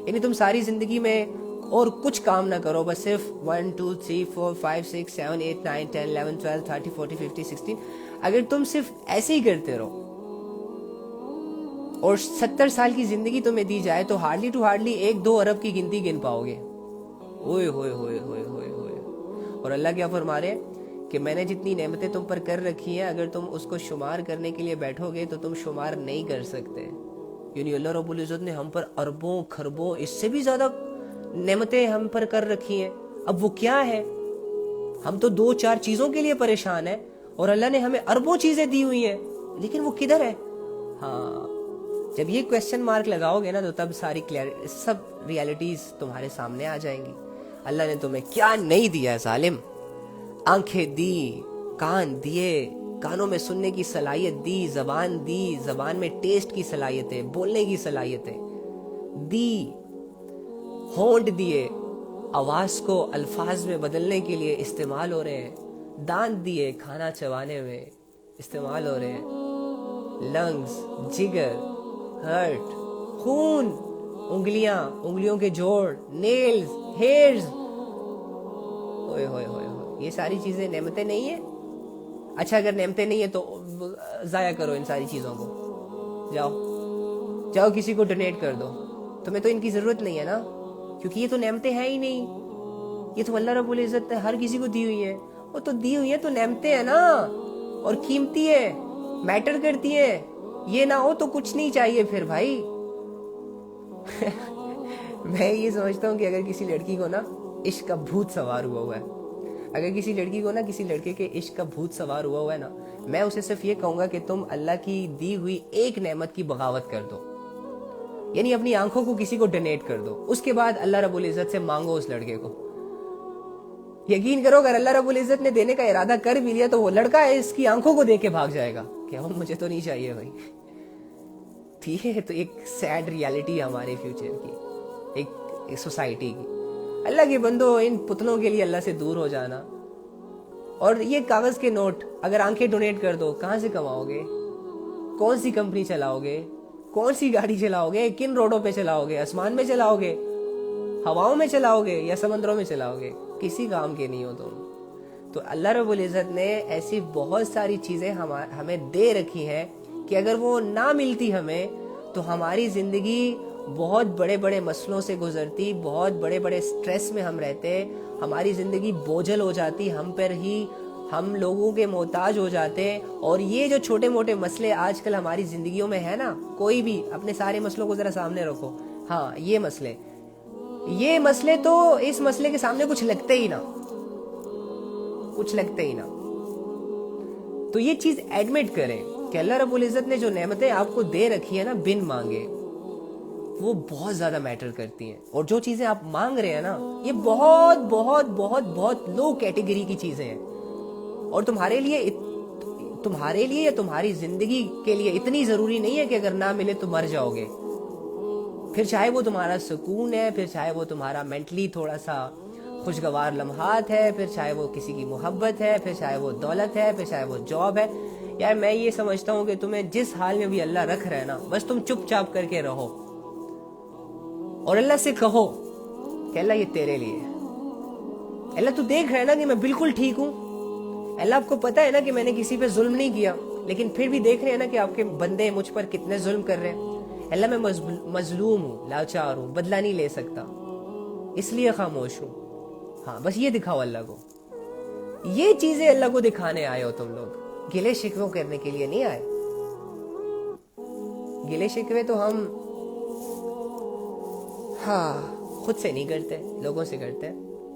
یعنی تم ساری زندگی میں اور کچھ کام نہ کرو, بس صرف 1 2 3 4 5 6 7 8 9 10 11 12 13 14 15 16, اگر تم صرف ایسے ہی کرتے رہو اور 70 سال کی زندگی تمہیں دی جائے تو ہارڈلی ٹو ہارڈلی 1-2 ارب کی گنتی گن پاؤ گے. اوئے ہوئے ہوئے ہوئے ہوئے ہوئے. اور اللہ کیا فرما رہے ہیں کہ میں نے جتنی نعمتیں تم پر کر رکھی ہیں, اگر تم اس کو شمار کرنے کے لیے بیٹھو گے تو تم شمار نہیں کر سکتے. یعنی اللہ رب العزت نے ہم پر اربوں خربوں اس سے بھی زیادہ نعمتیں ہم پر کر رکھی ہیں. اب وہ کیا ہے؟ ہم تو 2-4 چیزوں کے لیے پریشان ہیں اور اللہ نے ہمیں اربوں چیزیں دی ہوئی ہیں, لیکن وہ کدھر ہے؟ ہاں, جب یہ کویسچن مارک لگاؤ گے نا تو تب ساری سب ریالٹیز تمہارے سامنے آ جائیں گی. اللہ نے تمہیں کیا نہیں دیا ہے ظالم؟ آنکھیں دی, کان دیے, کانوں میں سننے کی صلاحیت دی, زبان دی, زبان میں ٹیسٹ کی صلاحیتیں, بولنے کی صلاحیتیں دی, ہونٹ دیے, آواز کو الفاظ میں بدلنے کے لیے استعمال ہو رہے ہیں, دانت دیے, کھانا چبانے میں استعمال ہو رہے ہیں, لنگز, جگر, ہارٹ, خون, انگلیوں کے جوڑ, نیلز, ہیئرز. ہوئے ہوئے ہوئے ہوئے, یہ ساری چیزیں نعمتیں نہیں ہیں؟ اچھا اگر نعمتیں نہیں ہیں تو ضائع کرو ان ساری چیزوں کو, جاؤ کسی کو ڈونیٹ کر دو. تمہیں تو ان کی ضرورت نہیں ہے نا, کیونکہ یہ تو نعمتیں ہیں ہی نہیں. یہ تو اللہ رب العزت نے ہر کسی کو دی ہوئی ہیں. وہ تو دی ہوئی ہیں تو نعمتیں ہیں نا, اور قیمتی ہے, میٹر کرتی ہیں. یہ نہ ہو تو کچھ نہیں چاہیے پھر بھائی. میں یہ سمجھتا ہوں کہ اگر کسی لڑکی کو نا عشق کا بھوت سوار ہوا ہے, اگر کسی لڑکی کو نا کسی لڑکے کے عشق کا بھوت سوار ہوا ہے نا, میں اسے صرف یہ کہوں گا کہ تم اللہ کی دی ہوئی ایک نعمت کی بغاوت کر دو, یعنی اپنی آنکھوں کو کسی کو ڈونیٹ کر دو. اس کے بعد اللہ رب العزت سے مانگو اس لڑکے کو. یقین کرو اگر اللہ رب العزت نے دینے کا ارادہ کر بھی لیا تو وہ لڑکا ہے اس کی آنکھوں کو دیکھ کے بھاگ جائے گا کہ وہ مجھے تو نہیں چاہیے بھائی. ٹھیک ہے, تو ایک سیڈ ریالٹی ہے ہمارے فیوچر کی, ایک سوسائٹی کی. اللہ کے بندو, ان پتلوں کے لیے اللہ سے دور ہو جانا. اور یہ کاغذ کے نوٹ اگر آنکھیں ڈونیٹ کر دو, کہاں سے کماؤ گے؟ کون سی کمپنی چلاؤ گے؟ کون سی گاڑی چلاؤ گے؟ کن روڈوں پہ چلاؤ گے؟ آسمان میں چلاؤ گے, ہواؤں میں چلاؤ گے, یا سمندروں میں چلاؤ گے؟ کسی کام کے نہیں ہو تم. تو اللہ رب العزت نے ایسی بہت ساری چیزیں ہمیں دے رکھی ہیں کہ اگر وہ نہ ملتی ہمیں تو ہماری زندگی بہت بڑے بڑے مسئلوں سے گزرتی, بہت بڑے بڑے سٹریس میں ہم رہتے, ہماری زندگی بوجھل ہو جاتی, ہم پر ہی ہم لوگوں کے محتاج ہو جاتے. اور یہ جو چھوٹے موٹے مسئلے آج کل ہماری زندگیوں میں ہے نا, کوئی بھی اپنے سارے مسئلوں کو ذرا سامنے رکھو. ہاں, یہ مسئلے تو اس مسئلے کے سامنے کچھ لگتے ہی نا. تو یہ چیز ایڈمٹ کریں کہ اللہ رب العزت نے جو نعمتیں آپ کو دے رکھی ہیں نا بن مانگے, وہ بہت زیادہ میٹر کرتی ہیں. اور جو چیزیں آپ مانگ رہے ہیں نا, یہ بہت بہت بہت بہت لو کیٹیگری کی چیزیں ہیں, اور تمہارے لیے یا تمہاری زندگی کے لیے اتنی ضروری نہیں ہے کہ اگر نہ ملے تو مر جاؤ گے. پھر چاہے وہ تمہارا سکون ہے, پھر چاہے وہ تمہارا مینٹلی تھوڑا سا خوشگوار لمحات ہے, پھر چاہے وہ کسی کی محبت ہے, پھر چاہے وہ دولت ہے, پھر چاہے وہ جاب ہے. یار میں یہ سمجھتا ہوں کہ تمہیں جس حال میں بھی اللہ رکھ رہا ہے نا, بس تم چپ چاپ کر کے رہو اور اللہ سے کہو کہ اللہ یہ تیرے لیے, اللہ تو دیکھ رہا ہے نا کہ میں بالکل ٹھیک ہوں. اللہ آپ کو پتا ہے نا کہ میں نے کسی پہ ظلم نہیں کیا, لیکن پھر بھی دیکھ رہے ہیں نا کہ آپ کے بندے مجھ پر کتنے ظلم کر رہے ہیں. اللہ میں مظلوم ہوں, لاچار ہوں, بدلہ نہیں لے سکتا, اس لیے خاموش ہوں. ہاں بس یہ دکھاؤ اللہ کو, یہ چیزیں اللہ کو دکھانے آئے ہو تم لوگ, گلے شکوے کرنے کے لیے نہیں آئے. گلے شکوے تو ہم خود سے نہیں کرتے, لوگوں سے کرتے.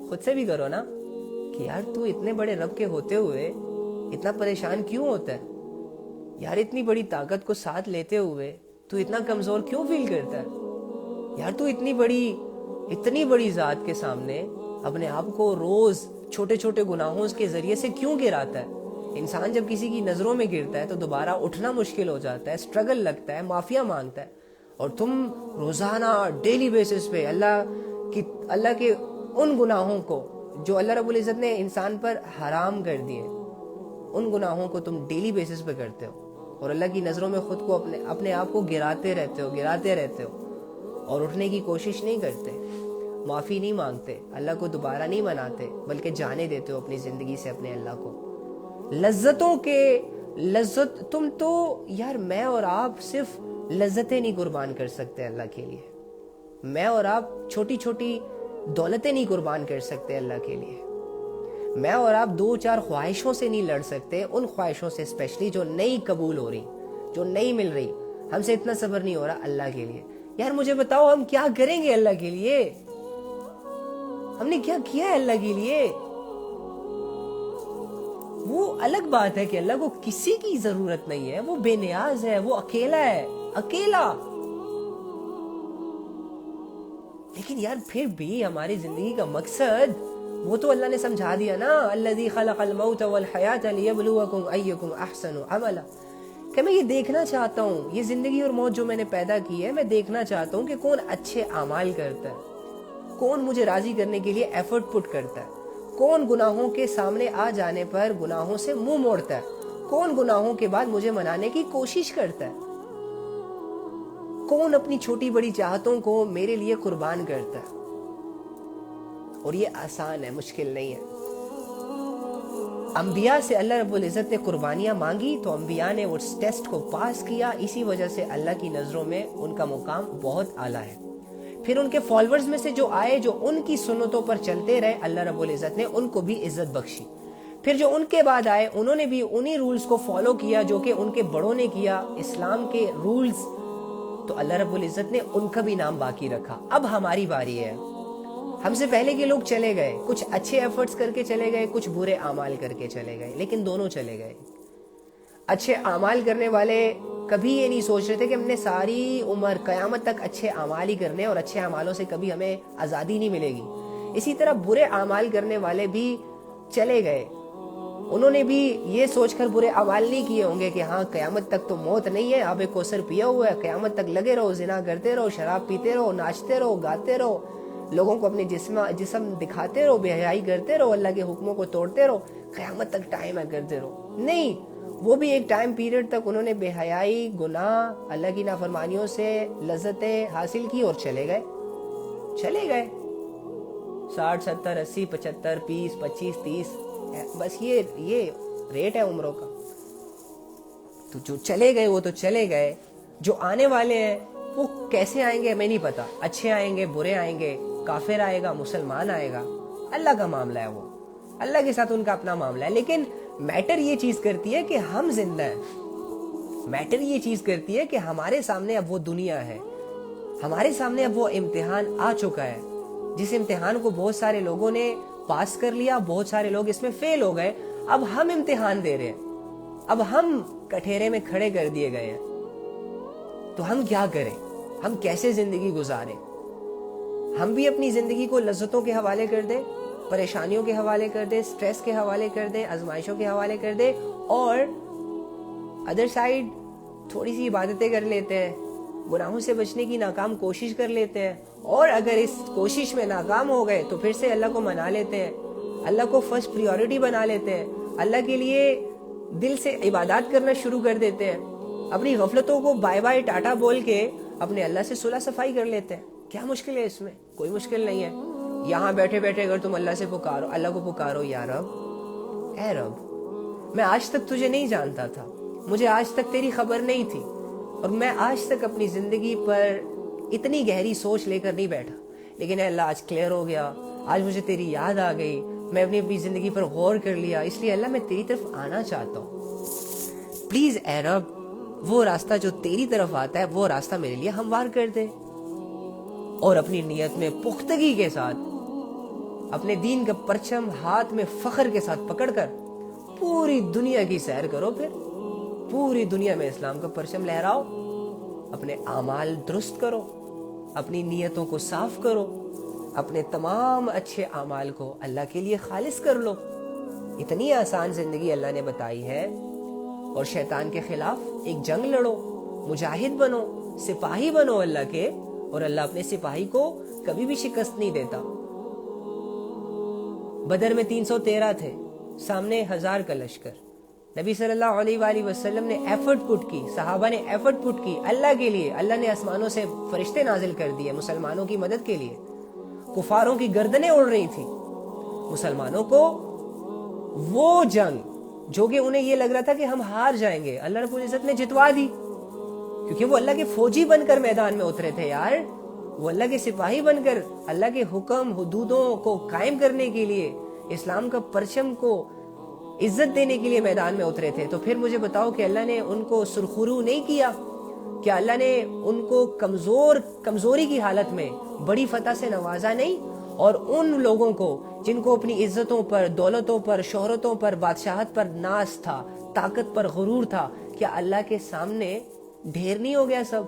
خود سے بھی کرو نا کہ یار تو اتنے بڑے رب کے ہوتے ہوئے اتنا پریشان کیوں ہوتا ہے یار, اتنی بڑی طاقت کو ساتھ لیتے ہوئے تو اتنا کمزور کیوں فیل کرتا ہے یار, تو اتنی بڑی ذات کے سامنے اپنے آپ کو روز چھوٹے چھوٹے گناہوں کے ذریعے سے کیوں گراتا ہے. انسان جب کسی کی نظروں میں گرتا ہے تو دوبارہ اٹھنا مشکل ہو جاتا ہے, اسٹرگل لگتا ہے, معافیا مانگتا ہے. اور تم روزانہ ڈیلی بیسس پہ اللہ کے ان گناہوں کو جو اللہ رب العزت نے انسان پر حرام کر دیے, ان گناہوں کو تم ڈیلی بیسس پہ کرتے ہو, اور اللہ کی نظروں میں خود کو اپنے آپ کو گراتے رہتے ہو اور اٹھنے کی کوشش نہیں کرتے, معافی نہیں مانگتے, اللہ کو دوبارہ نہیں مناتے, بلکہ جانے دیتے ہو اپنی زندگی سے اپنے اللہ کو. لذت تم تو یار, میں اور آپ صرف لذتیں نہیں قربان کر سکتے اللہ کے لیے, میں اور آپ چھوٹی چھوٹی دولتیں نہیں قربان کر سکتے اللہ کے لیے, میں اور آپ 2-4 خواہشوں سے نہیں لڑ سکتے, ان خواہشوں سے اسپیشلی جو نہیں قبول ہو رہی, جو نہیں مل رہی. ہم سے اتنا صبر نہیں ہو رہا اللہ کے لیے. یار مجھے بتاؤ ہم کیا کریں گے اللہ کے لیے, ہم نے کیا کیا ہے اللہ کے لیے. وہ الگ بات ہے کہ اللہ کو کسی کی ضرورت نہیں ہے, وہ بے نیاز ہے, وہ اکیلا ہے, اکیلا. لیکن یار پھر بھی ہماری زندگی کا مقصد وہ تو اللہ نے سمجھا دیا نا, الذی خلق الموت والحیات لیبلوکم ایکم احسن عملا, کہ میں یہ دیکھنا چاہتا ہوں, یہ زندگی اور موت جو میں نے پیدا کی ہے, میں دیکھنا چاہتا ہوں کہ کون اچھے اعمال کرتا ہے, کون مجھے راضی کرنے کے لیے ایفرٹ پٹ کرتا ہے, کون گناہوں کے سامنے آ جانے پر گناہوں سے منہ موڑتا ہے, کون گناہوں کے بعد مجھے منانے کی کوشش کرتا ہے, کون اپنی چھوٹی بڑی چاہتوں کو میرے لیے قربان کرتا ہے. اور یہ آسان ہے, مشکل نہیں ہے. انبیاء سے اللہ رب العزت نے قربانیاں مانگی تو انبیاء نے اس ٹیسٹ کو پاس کیا, اسی وجہ سے اللہ کی نظروں میں ان کا مقام بہت اعلیٰ ہے. پھر ان کے فالوورز میں سے جو آئے, جو ان کی سنتوں پر چلتے رہے, اللہ رب العزت نے ان کو بھی عزت بخشی. پھر جو ان کے بعد آئے انہوں نے بھی انہی رولز کو فالو کیا جو کہ ان کے بڑوں نے کیا, اسلام کے رولز, تو اللہ رب العزت نے ان کا بھی نام باقی رکھا. اب ہماری باری ہے. ہم سے پہلے کے لوگ چلے گئے, کچھ اچھے ایفرٹس کر کے چلے گئے, کچھ برے اعمال کر کے چلے گئے, لیکن دونوں چلے گئے. اچھے اعمال کرنے والے کبھی یہ نہیں سوچ رہے تھے کہ ہم نے ساری عمر قیامت تک اچھے اعمال ہی کرنے, اور اچھے اعمالوں سے کبھی ہمیں آزادی نہیں ملے گی. اسی طرح برے اعمال کرنے والے بھی چلے گئے, انہوں نے بھی یہ سوچ کر برے اعمال نہیں کیے ہوں گے کہ ہاں قیامت تک تو موت نہیں ہے, آب کوثر پیا ہوا ہے, قیامت تک لگے رہو, زنا کرتے رہو, شراب پیتے رہو, ناچتے رہو, گاتے رہو, لوگوں کو اپنے جسم دکھاتے رہو, بے حیائی کرتے رہو, اللہ کے حکموں کو توڑتے رہو, قیامت تک ٹائم ہے کرتے رہو. نہیں, وہ بھی ایک ٹائم پیریڈ تک انہوں نے بے حیائی, گناہ, اللہ کی نافرمانیوں سے لذتیں حاصل کی اور چلے گئے. 60, 70, 80, 75, 20, 25, 30, بس یہ ریٹ ہے عمروں کا. تو جو چلے گئے وہ تو چلے گئے, جو آنے والے ہیں وہ کیسے آئیں گے ہمیں نہیں پتا, اچھے آئیں گے, برے آئیں گے, کافر آئے گا, مسلمان آئے گا, اللہ کا معاملہ ہے, وہ اللہ کے ساتھ ان کا اپنا معاملہ ہے. لیکن میٹر یہ چیز کرتی ہے کہ ہم زندہ ہیں, میٹر یہ چیز کرتی ہے کہ ہمارے سامنے اب وہ دنیا ہے, ہمارے سامنے اب وہ امتحان آ چکا ہے, جس امتحان کو بہت سارے لوگوں نے پاس کر لیا, بہت سارے لوگ اس میں فیل ہو گئے. اب ہم امتحان دے رہے ہیں, اب ہم کٹہرے میں کھڑے کر دیے گئے ہیں. تو ہم کیا کریں, ہم کیسے زندگی گزاریں؟ ہم بھی اپنی زندگی کو لذتوں کے حوالے کر دیں, پریشانیوں کے حوالے کر دیں, سٹریس کے حوالے کر دیں, آزمائشوں کے حوالے کر دیں, اور ادر سائیڈ تھوڑی سی عبادتیں کر لیتے ہیں, گناہوں سے بچنے کی ناکام کوشش کر لیتے ہیں, اور اگر اس کوشش میں ناکام ہو گئے تو پھر سے اللہ کو منا لیتے ہیں, اللہ کو فرسٹ پریورٹی بنا لیتے ہیں, اللہ کے لیے دل سے عبادات کرنا شروع کر دیتے ہیں, اپنی غفلتوں کو بائے بائے ٹاٹا بول کے اپنے اللہ سے صلح صفائی کر لیتے ہیں. کیا مشکل ہے اس میں؟ کوئی مشکل نہیں ہے. یہاں بیٹھے بیٹھے اگر تم اللہ سے پکارو, اللہ کو پکارو, یا رب, اے رب میں آج تک تجھے نہیں جانتا تھا, مجھے آج تک تیری خبر نہیں تھی, اور میں آج تک اپنی زندگی پر اتنی گہری سوچ لے کر نہیں بیٹھا, لیکن اے اللہ آج کلیئر ہو گیا, آج مجھے تیری یاد آ گئی, میں اپنی زندگی پر غور کر لیا, اس لیے اللہ میں تیری طرف آنا چاہتا ہوں, پلیز اے رب وہ راستہ جو تیری طرف آتا ہے وہ راستہ میرے لیے ہموار کر دے. اور اپنی نیت میں پختگی کے ساتھ اپنے دین کا پرچم ہاتھ میں فخر کے ساتھ پکڑ کر پوری دنیا کی سیر کرو, پھر پوری دنیا میں اسلام کا پرچم لہراؤ, اپنے اعمال درست کرو, اپنی نیتوں کو صاف کرو, اپنے تمام اچھے اعمال کو اللہ کے لیے خالص کر لو. اتنی آسان زندگی اللہ نے بتائی ہے. اور شیطان کے خلاف ایک جنگ لڑو, مجاہد بنو, سپاہی بنو اللہ کے, اور اللہ اپنے سپاہی کو کبھی بھی شکست نہیں دیتا. بدر میں 313 تھے, سامنے 1000 کا لشکر. نبی صلی اللہ علیہ وآلہ وسلم نے ایفرٹ پٹ کی, صحابہ نے ایفرٹ پٹ کی اللہ کے لیے. اللہ نے آسمانوں سے فرشتے نازل کر دیے مسلمانوں کی مدد کے لیے. کفاروں کی گردنیں اڑ رہی تھیں, مسلمانوں کو وہ جنگ جو کہ انہیں یہ لگ رہا تھا کہ ہم ہار جائیں گے, اللہ رب العزت نے جتوا دی, کیونکہ وہ اللہ کے فوجی بن کر میدان میں اترے تھے یار. وہ اللہ کے سپاہی بن کر اللہ کے حکم حدودوں کو قائم کرنے کے لیے, اسلام کا پرچم کو عزت دینے کے لیے میدان میں اترے تھے. تو پھر مجھے بتاؤ کہ اللہ نے ان کو سرخرو نہیں کیا؟ کیا اللہ نے ان کو کمزوری کی حالت میں بڑی فتح سے نوازا نہیں؟ اور ان لوگوں کو جن کو اپنی عزتوں پر, دولتوں پر, شہرتوں پر, بادشاہت پر ناز تھا, طاقت پر غرور تھا, کیا اللہ کے سامنے ڈھیر نہیں ہو گیا سب؟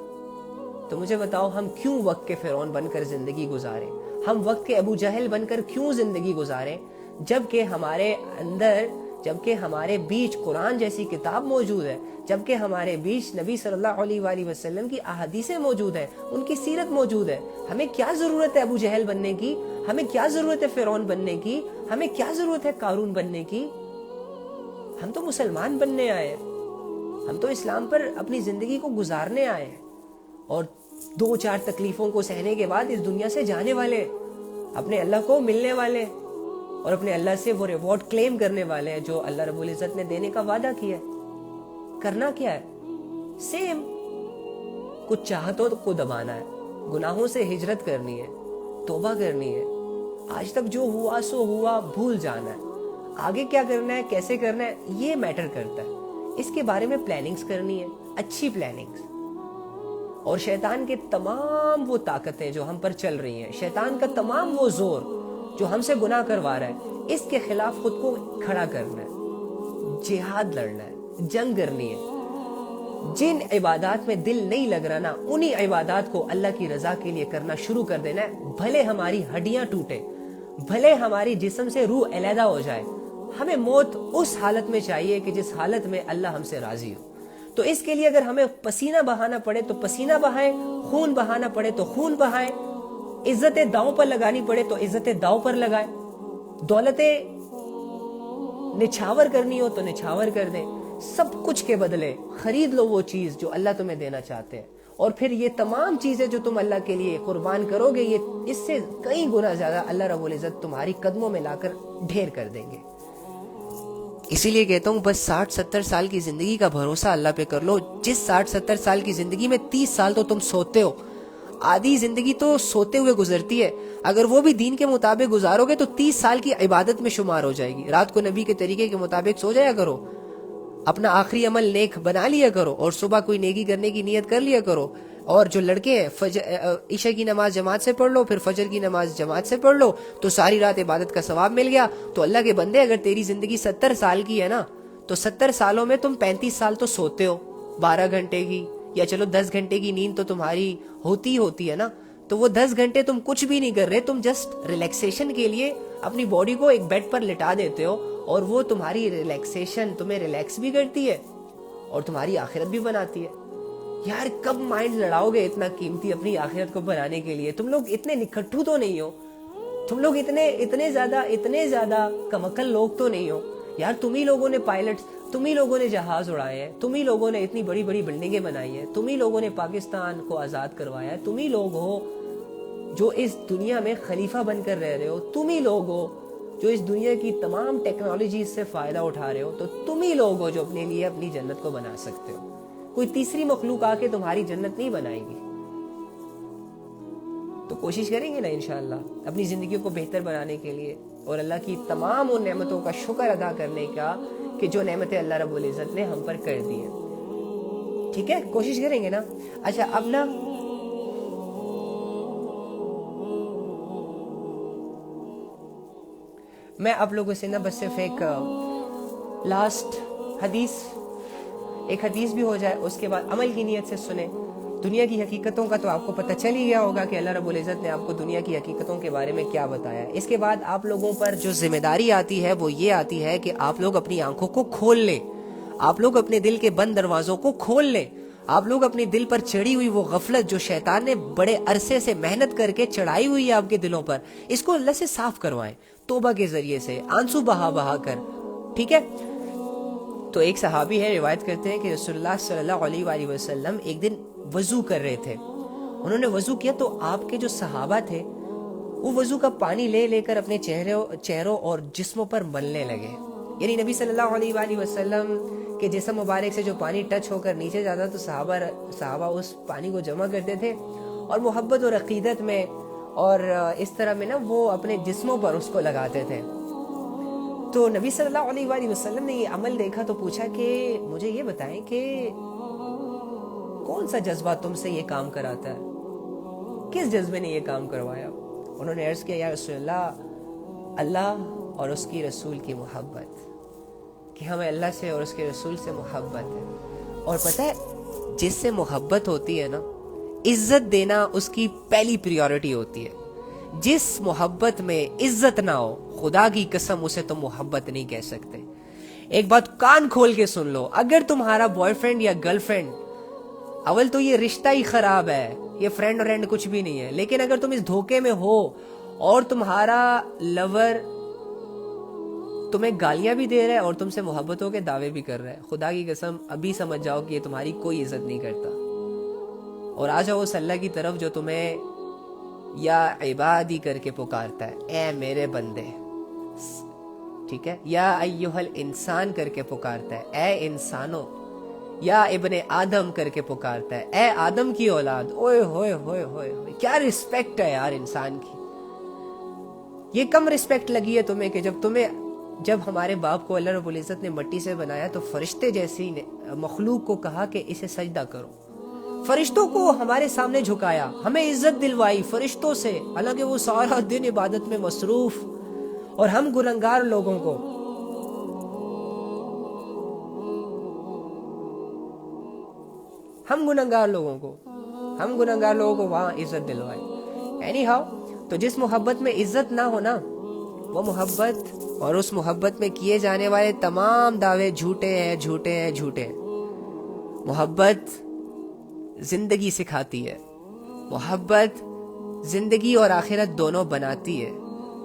تو مجھے بتاؤ ہم کیوں وقت کے فرعون بن کر زندگی گزاریں, ہم وقت کے ابو جہل بن کر کیوں زندگی گزاریں, جبکہ ہمارے اندر, جبکہ ہمارے بیچ قرآن جیسی کتاب موجود ہے, جبکہ ہمارے بیچ نبی صلی اللہ علیہ وآلہ وسلم کی احادیثیں موجود ہیں, ان کی سیرت موجود ہے. ہمیں کیا ضرورت ہے ابو جہل بننے کی, ہمیں کیا ضرورت ہے فرعون بننے کی, ہمیں کیا ضرورت ہے قارون بننے کی؟ ہم تو مسلمان بننے آئے ہیں, ہم تو اسلام پر اپنی زندگی کو گزارنے آئے ہیں, اور 2-4 تکلیفوں کو سہنے کے بعد اس دنیا سے جانے والے, اپنے اللہ کو ملنے والے, اور اپنے اللہ سے وہ ریوارڈ کلیم کرنے والے ہیں جو اللہ رب العزت نے دینے کا وعدہ کیا ہے. کرنا کیا ہے؟ سیم, کچھ چاہتوں کو دبانا ہے, گناہوں سے ہجرت کرنی ہے, توبہ کرنی ہے, آج تک جو ہوا سو ہوا بھول جانا ہے, آگے کیا کرنا ہے, کیسے کرنا ہے, یہ میٹر کرتا ہے. اس کے بارے میں پلاننگز کرنی ہے, اچھی پلاننگز. اور شیطان کے تمام وہ طاقتیں جو ہم پر چل رہی ہیں, شیطان کا تمام وہ زور جو ہم سے گناہ کروا رہا ہے, اس کے خلاف خود کو کھڑا کرنا ہے, جہاد لڑنا ہے, جنگ کرنی ہے. جن عبادات میں دل نہیں لگ رہا نا, انہی عبادات کو اللہ کی رضا کے لیے کرنا شروع کر دینا ہے. بھلے ہماری ہڈیاں ٹوٹے, بھلے ہماری جسم سے روح علیحدہ ہو جائے, ہمیں موت اس حالت میں چاہیے کہ جس حالت میں اللہ ہم سے راضی ہو. تو اس کے لیے اگر ہمیں پسینہ بہانا پڑے تو پسینہ بہائیں, خون بہانا پڑے تو خون بہائیں, عزتیں داؤں پر لگانی پڑے تو عزتیں داؤں پر لگائیں, دولتیں نچھاور کرنی ہو تو نچھاور کر دیں. سب کچھ کے بدلے خرید لو وہ چیز جو اللہ تمہیں دینا چاہتے ہیں, اور پھر یہ تمام چیزیں جو تم اللہ کے لیے قربان کرو گے, یہ اس سے کئی گنا زیادہ اللہ رب العزت تمہاری قدموں میں لا کر ڈھیر کر دیں گے. اسی لیے کہتا ہوں بس 60-70 سال کی زندگی کا بھروسہ اللہ پہ کر لو. جس 60-70 سال کی زندگی میں 30 سال تو تم سوتے ہو, آدھی زندگی تو سوتے ہوئے گزرتی ہے. اگر وہ بھی دین کے مطابق گزارو گے تو 30 سال کی عبادت میں شمار ہو جائے گی. رات کو نبی کے طریقے کے مطابق سو جایا کرو, اپنا آخری عمل نیک بنا لیا کرو, اور صبح کوئی نیکی کرنے کی نیت کر لیا کرو. اور جو لڑکے ہیں عشاء کی نماز جماعت سے پڑھ لو, پھر فجر کی نماز جماعت سے پڑھ لو, تو ساری رات عبادت کا ثواب مل گیا. تو اللہ کے بندے, اگر تیری زندگی 70 سال کی ہے نا, تو 70 سالوں میں تم 35 سال تو سوتے ہو 12 گھنٹے کی, یا چلو 10 گھنٹے کی نیند تو تمہاری ہوتی ہے نا. تو وہ 10 گھنٹے تم کچھ بھی نہیں کر رہے, تم جسٹ ریلیکسیشن کے لیے اپنی باڈی کو ایک بیڈ پر لٹا دیتے ہو, اور وہ تمہاری ریلیکسیشن تمہیں ریلیکس بھی کرتی ہے اور تمہاری آخرت بھی بناتی ہے. یار کب مائنڈ لڑاؤ گے اتنا قیمتی اپنی آخرت کو بنانے کے لیے؟ تم لوگ اتنے نکھٹو تو نہیں ہو, تم لوگ اتنے زیادہ کمکل لوگ تو نہیں ہو یار. تم ہی لوگوں نے پائلٹس, تم ہی لوگوں نے جہاز اڑائے ہیں, تم ہی لوگوں نے اتنی بڑی بڑی بلڈنگیں بنائی ہیں, تم ہی لوگوں نے پاکستان کو آزاد کروایا ہے, تم ہی لوگ ہو جو اس دنیا میں خلیفہ بن کر رہ رہے ہو تم ہی لوگ ہو، جو اس دنیا کی تمام ٹیکنالوجی سے فائدہ اٹھا رہے ہو تو تم ہی لوگ ہو جو اپنے لیے اپنی جنت کو بنا سکتے ہو. کوئی تیسری مخلوق آ کے تمہاری جنت نہیں بنائے گی. تو کوشش کریں گے نا انشاءاللہ اپنی زندگیوں کو بہتر بنانے کے لیے اور اللہ کی تمام ان نعمتوں کا شکر ادا کرنے کا کہ جو نعمتیں اللہ رب العزت نے ہم پر کر دی ہیں. ٹھیک ہے، کوشش کریں گے نا. اچھا اب نا میں آپ لوگوں سے نا بس صرف ایک لاسٹ ایک حدیث بھی ہو جائے، اس کے بعد عمل کی نیت سے سنیں. دنیا کی حقیقتوں کا تو آپ کو پتہ چل ہی گیا ہوگا کہ اللہ رب العزت نے آپ کو دنیا کی حقیقتوں کے بارے میں کیا بتایا. اس کے بعد آپ لوگوں پر جو ذمہ داری آتی ہے وہ یہ آتی ہے کہ آپ لوگ اپنی آنکھوں کو کھول لیں، آپ لوگ اپنے دل کے بند دروازوں کو کھول لیں، آپ لوگ اپنے دل پر چڑھی ہوئی وہ غفلت جو شیطان نے بڑے عرصے سے محنت کر کے چڑھائی ہوئی ہے آپ کے دلوں پر، اس کو اللہ سے صاف کروائیں توبہ کے ذریعے سے، آنسو بہا کر. ٹھیک ہے. تو ایک صحابی ہے، روایت کرتے ہیں کہ رسول اللہ صلی اللہ علیہ وآلہ وسلم ایک دن وضو کر رہے تھے. انہوں نے وضو کیا تو آپ کے جو صحابہ تھے وہ وضو کا پانی لے کر اپنے چہروں اور جسموں پر ملنے لگے. یعنی نبی صلی اللہ علیہ وآلہ وسلم کے جسم مبارک سے جو پانی ٹچ ہو کر نیچے جاتا تو صحابہ اس پانی کو جمع کرتے تھے اور محبت اور عقیدت میں اور اس طرح میں نا وہ اپنے جسموں پر اس کو لگاتے تھے. تو نبی صلی اللہ علیہ وآلہ وسلم نے یہ عمل دیکھا تو پوچھا کہ مجھے یہ بتائیں کہ کون سا جذبہ تم سے یہ کام کراتا ہے، کس جذبے نے یہ کام کروایا؟ انہوں نے عرض کیا یا رسول اللہ اور اس کی رسول کی محبت، کہ ہمیں اللہ سے اور اس کے رسول سے محبت ہے. اور پتہ ہے جس سے محبت ہوتی ہے نا، عزت دینا اس کی پہلی پریورٹی ہوتی ہے. جس محبت میں عزت نہ ہو، خدا کی قسم اسے تم محبت نہیں کہہ سکتے. ایک بات کان کھول کے سن لو، اگر تمہارا بوائے فرینڈ یا گرل فرینڈ، اول تو یہ رشتہ ہی خراب ہے، یہ فرینڈ اور فرینڈ کچھ بھی نہیں ہے، لیکن اگر تم اس دھوکے میں ہو اور تمہارا لور تمہیں گالیاں بھی دے رہا ہے اور تم سے محبتوں کے دعوے بھی کر رہا ہے، خدا کی قسم ابھی سمجھ جاؤ کہ یہ تمہاری کوئی عزت نہیں کرتا. اور آ جاؤ اس اللہ کی طرف جو تمہیں یا عبادی کر کے پکارتا ہے، اے میرے بندے. ٹھیک ہے، یا ایھا الانسان کر کے پکارتا ہے، اے انسانوں. یا ابن آدم کر کے پکارتا ہے، اے آدم کی اولاد. اوئے ہوئے ہوئے ہوئے ہوئے، کیا رسپیکٹ ہے یار انسان کی. یہ کم رسپیکٹ لگی ہے تمہیں کہ جب ہمارے باپ کو اللہ رب العزت نے مٹی سے بنایا تو فرشتے جیسی مخلوق کو کہا کہ اسے سجدہ کرو، فرشتوں کو ہمارے سامنے جھکایا، ہمیں عزت دلوائی فرشتوں سے، حالانکہ وہ سارا دن عبادت میں مصروف، اور ہم گنہگار لوگوں کو وہاں عزت دلوائی. اینی ہاؤ، تو جس محبت میں عزت نہ ہونا وہ محبت اور اس محبت میں کیے جانے والے تمام دعوے جھوٹے ہیں. محبت زندگی سکھاتی ہے، محبت زندگی اور آخرت دونوں بناتی ہے،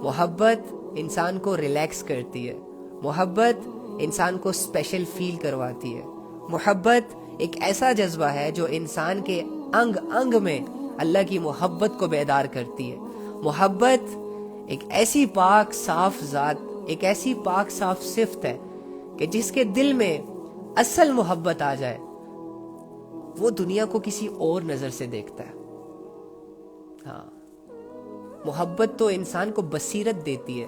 محبت انسان کو ریلیکس کرتی ہے، محبت انسان کو اسپیشل فیل کرواتی ہے. محبت ایک ایسا جذبہ ہے جو انسان کے انگ انگ میں اللہ کی محبت کو بیدار کرتی ہے. محبت ایک ایسی پاک صاف ذات، ایک ایسی پاک صاف صفت ہے کہ جس کے دل میں اصل محبت آ جائے وہ دنیا کو کسی اور نظر سے دیکھتا ہے. ہاں، محبت تو انسان کو بصیرت دیتی ہے،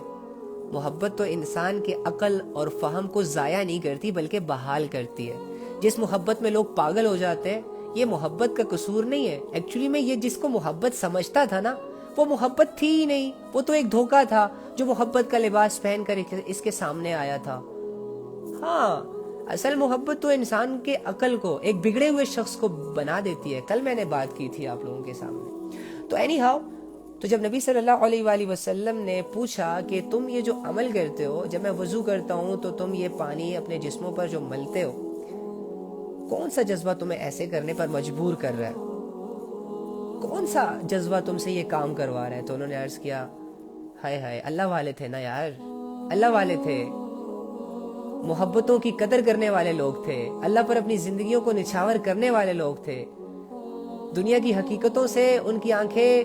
محبت تو انسان کے عقل اور فہم کو ضائع نہیں کرتی بلکہ بحال کرتی ہے. جس محبت میں لوگ پاگل ہو جاتے ہیں یہ محبت کا قصور نہیں ہے. ایکچولی میں یہ جس کو محبت سمجھتا تھا نا وہ محبت تھی ہی نہیں، وہ تو ایک دھوکہ تھا جو محبت کا لباس پہن کر اس کے سامنے آیا تھا. ہاں، اصل محبت تو انسان کے عقل کو، ایک بگڑے ہوئے شخص کو بنا دیتی ہے. کل میں نے بات کی تھی آپ لوگوں کے سامنے. تو اینی ہاؤ، تو جب نبی صلی اللہ علیہ وآلہ وسلم نے پوچھا کہ تم یہ جو عمل کرتے ہو، جب میں وضو کرتا ہوں تو تم یہ پانی اپنے جسموں پر جو ملتے ہو، کون سا جذبہ تمہیں ایسے کرنے پر مجبور کر رہا ہے، کون سا جذبہ تم سے یہ کام کروا رہا ہے؟ تو انہوں نے عرض کیا، ہائے اللہ والے تھے نا یار، اللہ والے تھے، محبتوں کی قدر کرنے والے لوگ تھے، اللہ پر اپنی زندگیوں کو نچھاور کرنے والے لوگ تھے. دنیا کی حقیقتوں سے ان کی آنکھیں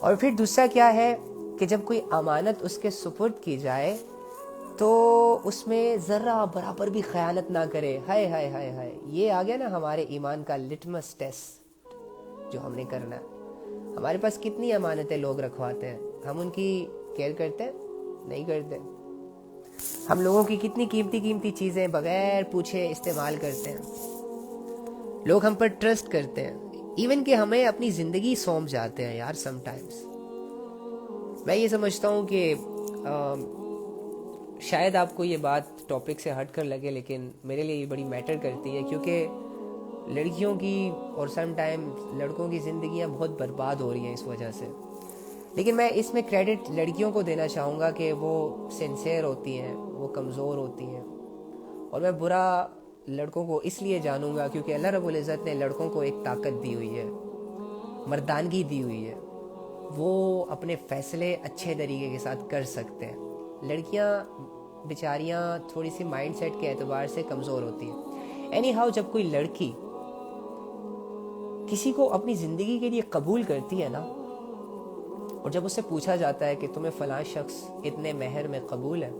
اور پھر دوسرا کیا ہے کہ جب کوئی امانت اس کے سپرد کی جائے تو اس میں ذرہ برابر بھی خیانت نہ کرے. ہائے ہائے ہائے ہائے, یہ آ گیا نا ہمارے ایمان کا لٹمس ٹیسٹ جو ہم نے کرنا ہے. ہمارے پاس کتنی امانتیں لوگ رکھواتے ہیں, ہم ان کی کیئر کرتے ہیں؟ نہیں کرتے. ہم لوگوں کی کتنی قیمتی چیزیں بغیر پوچھے استعمال کرتے ہیں. لوگ ہم پر ٹرسٹ کرتے ہیں, ایون کہ ہمیں اپنی زندگی سونپ جاتے ہیں یار سم ٹائمز. میں یہ سمجھتا ہوں کہ شاید آپ کو یہ بات ٹاپک سے ہٹ کر لگے, لیکن میرے لیے یہ بڑی میٹر کرتی ہے, کیونکہ لڑکیوں کی اور سم ٹائم لڑکوں کی زندگیاں بہت برباد ہو رہی ہیں اس وجہ سے. لیکن میں اس میں کریڈٹ لڑکیوں کو دینا چاہوں گا کہ وہ سنسیئر ہوتی ہیں, وہ کمزور ہوتی ہیں, اور میں برا لڑکوں کو اس لیے جانوں گا کیونکہ اللہ رب العزت نے لڑکوں کو ایک طاقت دی ہوئی ہے, مردانگی دی ہوئی ہے, وہ اپنے فیصلے اچھے طریقے کے ساتھ کر سکتے ہیں. لڑکیاں بیچاریاں تھوڑی سی مائنڈ سیٹ کے اعتبار سے کمزور ہوتی ہیں. اینی ہاؤ, جب کوئی لڑکی کسی کو اپنی زندگی کے لیے قبول کرتی ہے نا, اور جب اس سے پوچھا جاتا ہے کہ تمہیں فلاں شخص اتنے مہر میں قبول ہے,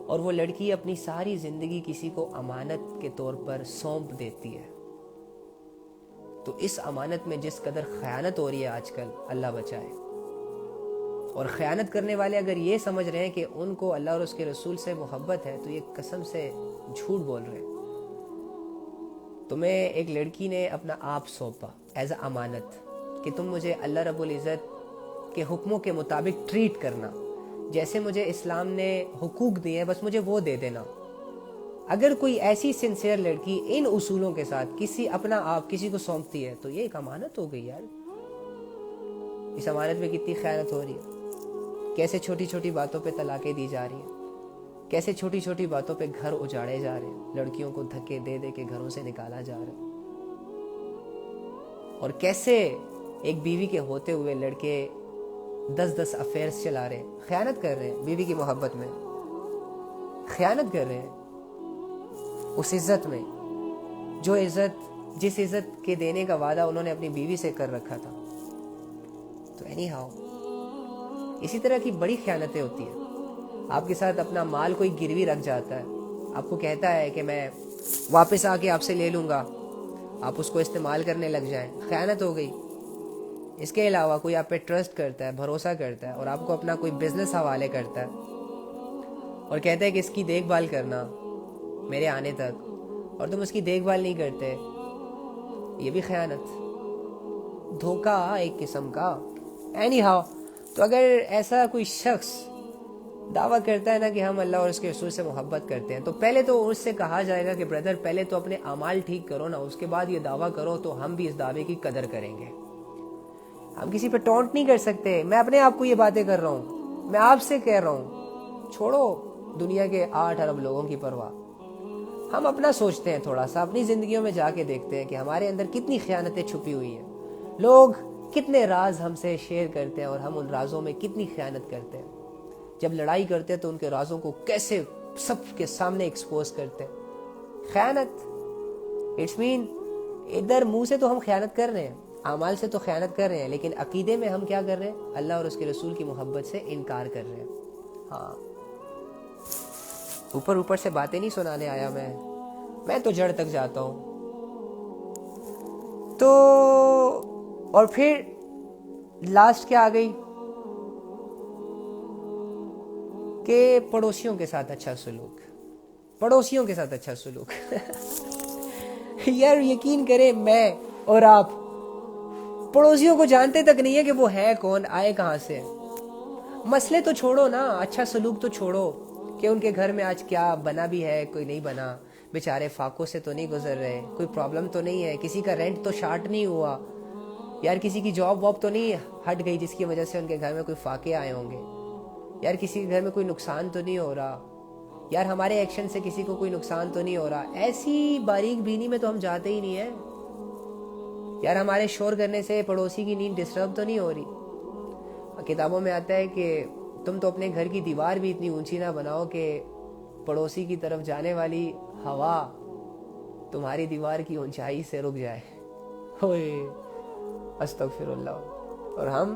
اور وہ لڑکی اپنی ساری زندگی کسی کو امانت کے طور پر سونپ دیتی ہے, تو اس امانت میں جس قدر خیانت ہو رہی ہے آج کل, اللہ بچائے. اور خیانت کرنے والے اگر یہ سمجھ رہے ہیں کہ ان کو اللہ اور اس کے رسول سے محبت ہے, تو یہ قسم سے جھوٹ بول رہے ہیں. تمہیں ایک لڑکی نے اپنا آپ سونپا ایز اے امانت کہ تم مجھے اللہ رب العزت کے حکموں کے مطابق ٹریٹ کرنا, جیسے مجھے اسلام نے حقوق دیے ہیں بس مجھے وہ دے دینا. اگر کوئی ایسی سنسیئر لڑکی ان اصولوں کے ساتھ اپنا آپ کسی کو سونپتی ہے, تو یہ ایک امانت ہو گئی یار. اس امانت میں کتنی خیانت ہو رہی ہے, کیسے چھوٹی چھوٹی باتوں پہ طلاقیں دی جا رہی ہیں, کیسے چھوٹی چھوٹی باتوں پہ گھر اجاڑے جا رہے ہیں, لڑکیوں کو دھکے دے دے کے گھروں سے نکالا جا رہا ہے, اور کیسے ایک بیوی کے ہوتے ہوئے لڑکے 10 افیئرز چلا رہے ہیں, خیانت کر رہے ہیں بیوی کی محبت میں, خیانت کر رہے ہیں اس عزت میں جس عزت کے دینے کا وعدہ انہوں نے اپنی بیوی سے کر رکھا تھا. تو اینی ہاؤ, اسی طرح کی بڑی خیانتیں ہوتی ہیں. آپ کے ساتھ اپنا مال کوئی گروی رکھ جاتا ہے, آپ کو کہتا ہے کہ میں واپس آ کے آپ سے لے لوں گا, آپ اس کو استعمال کرنے لگ جائیں, خیانت ہو گئی. اس کے علاوہ کوئی آپ پہ ٹرسٹ کرتا ہے, بھروسہ کرتا ہے, اور آپ کو اپنا کوئی بزنس حوالے کرتا ہے اور کہتا ہے کہ اس کی دیکھ بھال کرنا میرے آنے تک, اور تم اس کی دیکھ بھال نہیں کرتے, یہ بھی خیانت, دھوکہ ایک قسم کا. اینی ہاؤ, تو اگر ایسا کوئی شخص دعویٰ کرتا ہے نا کہ ہم اللہ اور اس کے رسول سے محبت کرتے ہیں, تو پہلے تو اس سے کہا جائے گا کہ بردر پہلے تو اپنے اعمال ٹھیک کرو نا, اس کے بعد یہ دعویٰ کرو تو ہم بھی اس دعوے کی قدر کریں گے. ہم کسی پہ ٹونٹ نہیں کر سکتے. میں اپنے آپ کو یہ باتیں کر رہا ہوں, میں آپ سے کہہ رہا ہوں, چھوڑو دنیا کے 8 ارب لوگوں کی پرواہ. ہم اپنا سوچتے ہیں, تھوڑا سا اپنی زندگیوں میں جا کے دیکھتے ہیں کہ ہمارے اندر کتنی خیانتیں چھپی ہوئی ہیں, لوگ کتنے راز ہم سے شیئر کرتے ہیں اور ہم ان رازوں میں کتنی خیانت کرتے ہیں. جب لڑائی کرتے ہیں تو ان کے رازوں کو کیسے سب کے سامنے ایکسپوز کرتے ہیں. خیانت اٹس مین ادھر منہ سے تو ہم خیانت کر رہے ہیں, اعمال سے تو خیانت کر رہے ہیں, لیکن عقیدے میں ہم کیا کر رہے ہیں, اللہ اور اس کے رسول کی محبت سے انکار کر رہے ہیں. ہاں, اوپر سے باتیں نہیں سنانے آیا میں تو جڑ تک جاتا ہوں. تو اور پھر لاسٹ کیا آ گئی کہ پڑوسیوں کے ساتھ اچھا سلوک, پڑوسیوں کے ساتھ اچھا سلوک. یار یقین کریں, میں اور آپ پڑوسیوں کو جانتے تک نہیں ہے کہ وہ ہے کون, آئے کہاں سے. مسئلے تو چھوڑو نا, اچھا سلوک تو چھوڑو کہ ان کے گھر میں آج کیا بنا بھی ہے, کوئی نہیں بنا, بیچارے فاقوں سے تو نہیں گزر رہے, کوئی پرابلم تو نہیں ہے, کسی کا رینٹ تو شارٹ نہیں ہوا, یار کسی کی جاب واب تو نہیں ہٹ گئی جس کی وجہ سے ان کے گھر میں کوئی فاقے آئے ہوں گے, یار کسی کے گھر میں کوئی نقصان تو نہیں ہو رہا, یار ہمارے ایکشن سے کسی کو کوئی نقصان تو نہیں ہو رہا. ایسی باریک بینی میں تو ہم جاتے ہی نہیں ہیں. یار ہمارے شور کرنے سے پڑوسی کی نیند ڈسٹرب تو نہیں ہو رہی. کتابوں میں آتا ہے کہ تم تو اپنے گھر کی دیوار بھی اتنی اونچی نہ بناؤ کہ پڑوسی کی طرف جانے والی ہوا تمہاری دیوار کی اونچائی سے رک جائے. ہوئے استغفر اللہ. اور ہم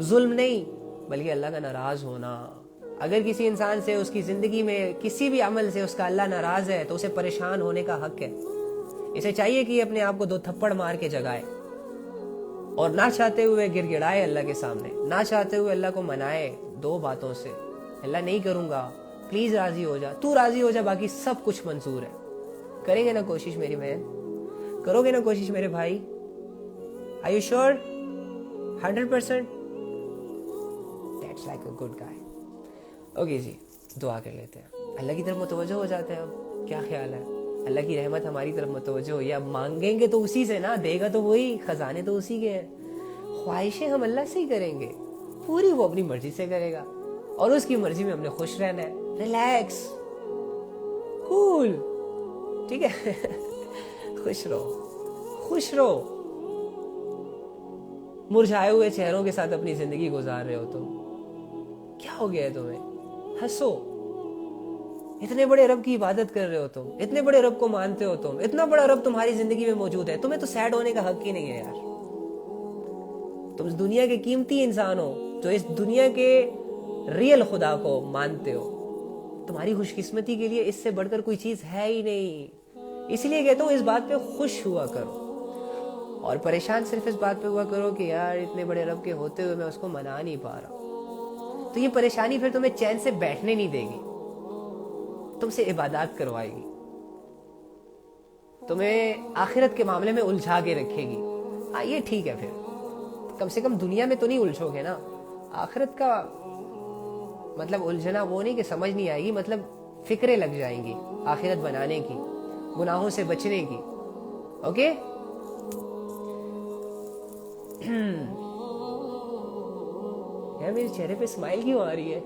ظلم نہیں بلکہ اللہ کا ناراض ہونا. اگر کسی انسان سے اس کی زندگی میں کسی بھی عمل سے اس کا اللہ ناراض ہے تو اسے پریشان ہونے کا حق ہے. اسے چاہیے کہ اپنے آپ کو 2 تھپڑ مار کے جگائے اور نہ چاہتے ہوئے گر گڑائے اللہ کے سامنے, نہ چاہتے ہوئے اللہ کو منائے 2 باتوں سے. اللہ نہیں کروں گا, پلیز راضی ہو جا, تو راضی ہو جا, باقی سب کچھ منظور ہے. کریں گے نا کوشش میری بہن, کرو گے نا کوشش میرے بھائی؟ Are you sure? 100%? That's like a good guy. Okay جی, دعا کر لیتے ہیں. اللہ کی طرف متوجہ ہو جاتے ہیں. اب کیا خیال ہے؟ اللہ کی رحمت ہماری طرف متوجہ ہوئی. اب مانگیں گے تو اسی سے نا, دے گا تو وہی, خزانے تو اسی کے ہیں. خواہشیں ہم اللہ سے ہی کریں گے, پوری وہ اپنی مرضی سے کرے گا, اور اس کی مرضی میں ہم نے خوش رہنا ہے. ریلیکس, کول, ٹھیک ہے. خوش رہو, خوش رہو. مرجھائے ہوئے چہروں کے ساتھ اپنی زندگی گزار رہے ہو تم, کیا ہو گیا ہے تمہیں؟ ہنسو. اتنے بڑے رب کی عبادت کر رہے ہو تم, اتنے بڑے رب کو مانتے ہو تم, اتنا بڑا رب تمہاری زندگی میں موجود ہے, تمہیں تو سیڈ ہونے کا حق ہی نہیں ہے یار. تم اس دنیا کے قیمتی انسان ہو جو اس دنیا کے ریئل خدا کو مانتے ہو. تمہاری خوش قسمتی کے لیے اس سے بڑھ کر کوئی چیز ہے ہی نہیں. اس لیے کہتا ہوں اس بات پہ خوش ہوا کرو, اور پریشان صرف اس بات پہ ہوا کرو کہ یار اتنے بڑے رب کے ہوتے ہوئے میں اس کو منا نہیں پا رہا. تو یہ پریشانی پھر تمہیں چین سے بیٹھنے نہیں دے گی, تم سے عبادات کروائے گی, تمہیں آخرت کے معاملے میں الجھا کے رکھے گی. ہاں یہ ٹھیک ہے, پھر کم سے کم دنیا میں تو نہیں الجھو گے نا. آخرت کا مطلب الجھنا وہ نہیں کہ سمجھ نہیں آئے گی, مطلب فکریں لگ جائیں گی آخرت بنانے کی, گناہوں سے بچنے کی. اوکے, یار میرے چہرے پہ اسمائل کیوں آ رہی ہے؟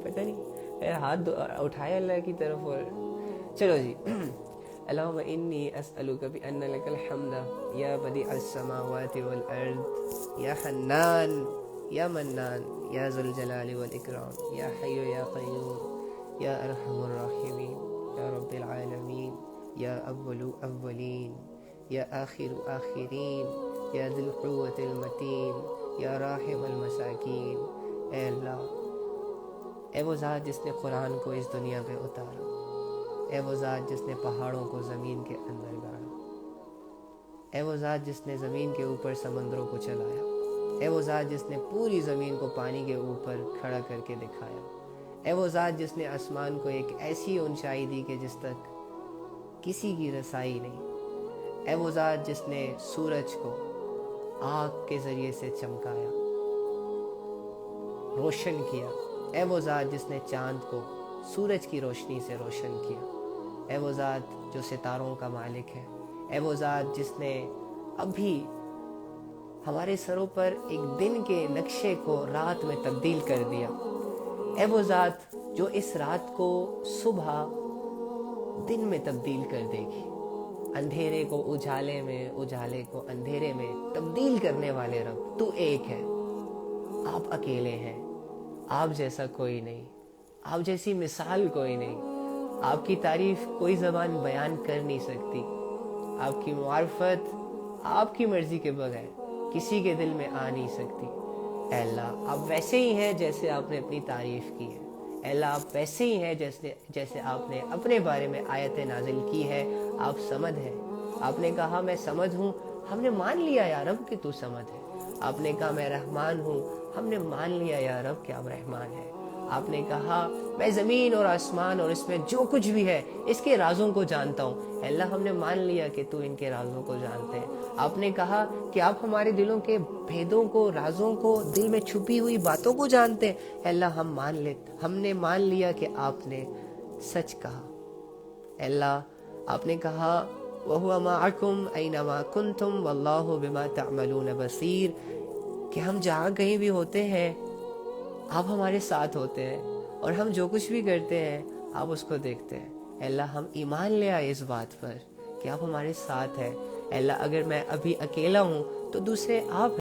پتہ نہیں, ہاتھ اٹھایا اللہ کی طرف. اور چلو جی. اللہم انی اسألک بأن لک الحمد یا بدیع السماوات والارض یا حنان یا منان یا ذو الجلال والاکرام یا حی یا قیوم یا ارحم الراحمین یا رب العالمین یا اول اولین یا آخر آخرین یا ذی القوة المتین یا راحم المساکین. اے اللہ, اے وہ ذات جس نے قرآن کو اس دنیا پہ اتارا, اے وہ ذات جس نے پہاڑوں کو زمین کے اندر گاڑا, اے وہ ذات جس نے زمین کے اوپر سمندروں کو چلایا, اے وہ ذات جس نے پوری زمین کو پانی کے اوپر کھڑا کر کے دکھایا, اے وہ ذات جس نے آسمان کو ایک ایسی اونچائی دی کہ جس تک کسی کی رسائی نہیں, اے وہ ذات جس نے سورج کو آگ کے ذریعے سے چمکایا, روشن کیا, اے وہ ذات جس نے چاند کو سورج کی روشنی سے روشن کیا, اے وہ ذات جو ستاروں کا مالک ہے, اے وہ ذات جس نے ابھی ہمارے سروں پر ایک دن کے نقشے کو رات میں تبدیل کر دیا, اے وہ ذات جو اس رات کو صبح دن میں تبدیل کر دے گی, اندھیرے کو اجالے میں, اجالے کو اندھیرے میں تبدیل کرنے والے رب, تو ایک ہے, آپ اکیلے ہیں, آپ جیسا کوئی نہیں, آپ جیسی مثال کوئی نہیں, آپ کی تعریف کوئی زبان بیان کر نہیں سکتی, آپ کی معرفت آپ کی مرضی کے بغیر کسی کے دل میں آ نہیں سکتی. اے اللہ آپ ویسے ہی ہیں جیسے آپ نے اپنی تعریف کی ہے, اے اللہ آپ ویسے ہی ہیں جیسے آپ نے اپنے بارے میں آیت نازل کی ہے. آپ سمد ہیں, آپ نے کہا میں سمد ہوں, ہم نے مان لیا یا رب کہ تو سمد ہے. آپ نے کہا میں رحمان ہوں, ہم نے مان لیا یا رب کہ آپ رحمان ہیں. آپ نے کہا میں زمین اور آسمان اور اس میں جو کچھ بھی ہے اس کے رازوں کو جانتا ہوں. اے اللہ ہم نے مان لیا کہ تو ان کے رازوں کو جانتے ہیں. آپ نے کہا کہ آپ ہمارے دلوں کے بھیدوں کو, رازوں کو, دل میں چھپی ہوئی باتوں کو جانتے ہیں. اے اللہ ہم نے مان لیا کہ آپ نے سچ کہا. اے اللہ آپ نے کہا وَهُوَ مَعَكُمْ أَيْنَمَا كُنْتُمْ وَاللَّهُ بِمَا تَعْمَلُونَ بَصِيرٌ, کہ ہم جہاں کہیں بھی ہوتے ہیں آپ ہمارے ساتھ ہوتے ہیں, اور ہم جو کچھ بھی کرتے ہیں آپ اس کو دیکھتے ہیں. اے اللہ ہم ایمان لے آئے اس بات پر کہ آپ ہمارے ساتھ ہیں. اے اللہ اگر میں ابھی اکیلا ہوں تو دوسرے آپ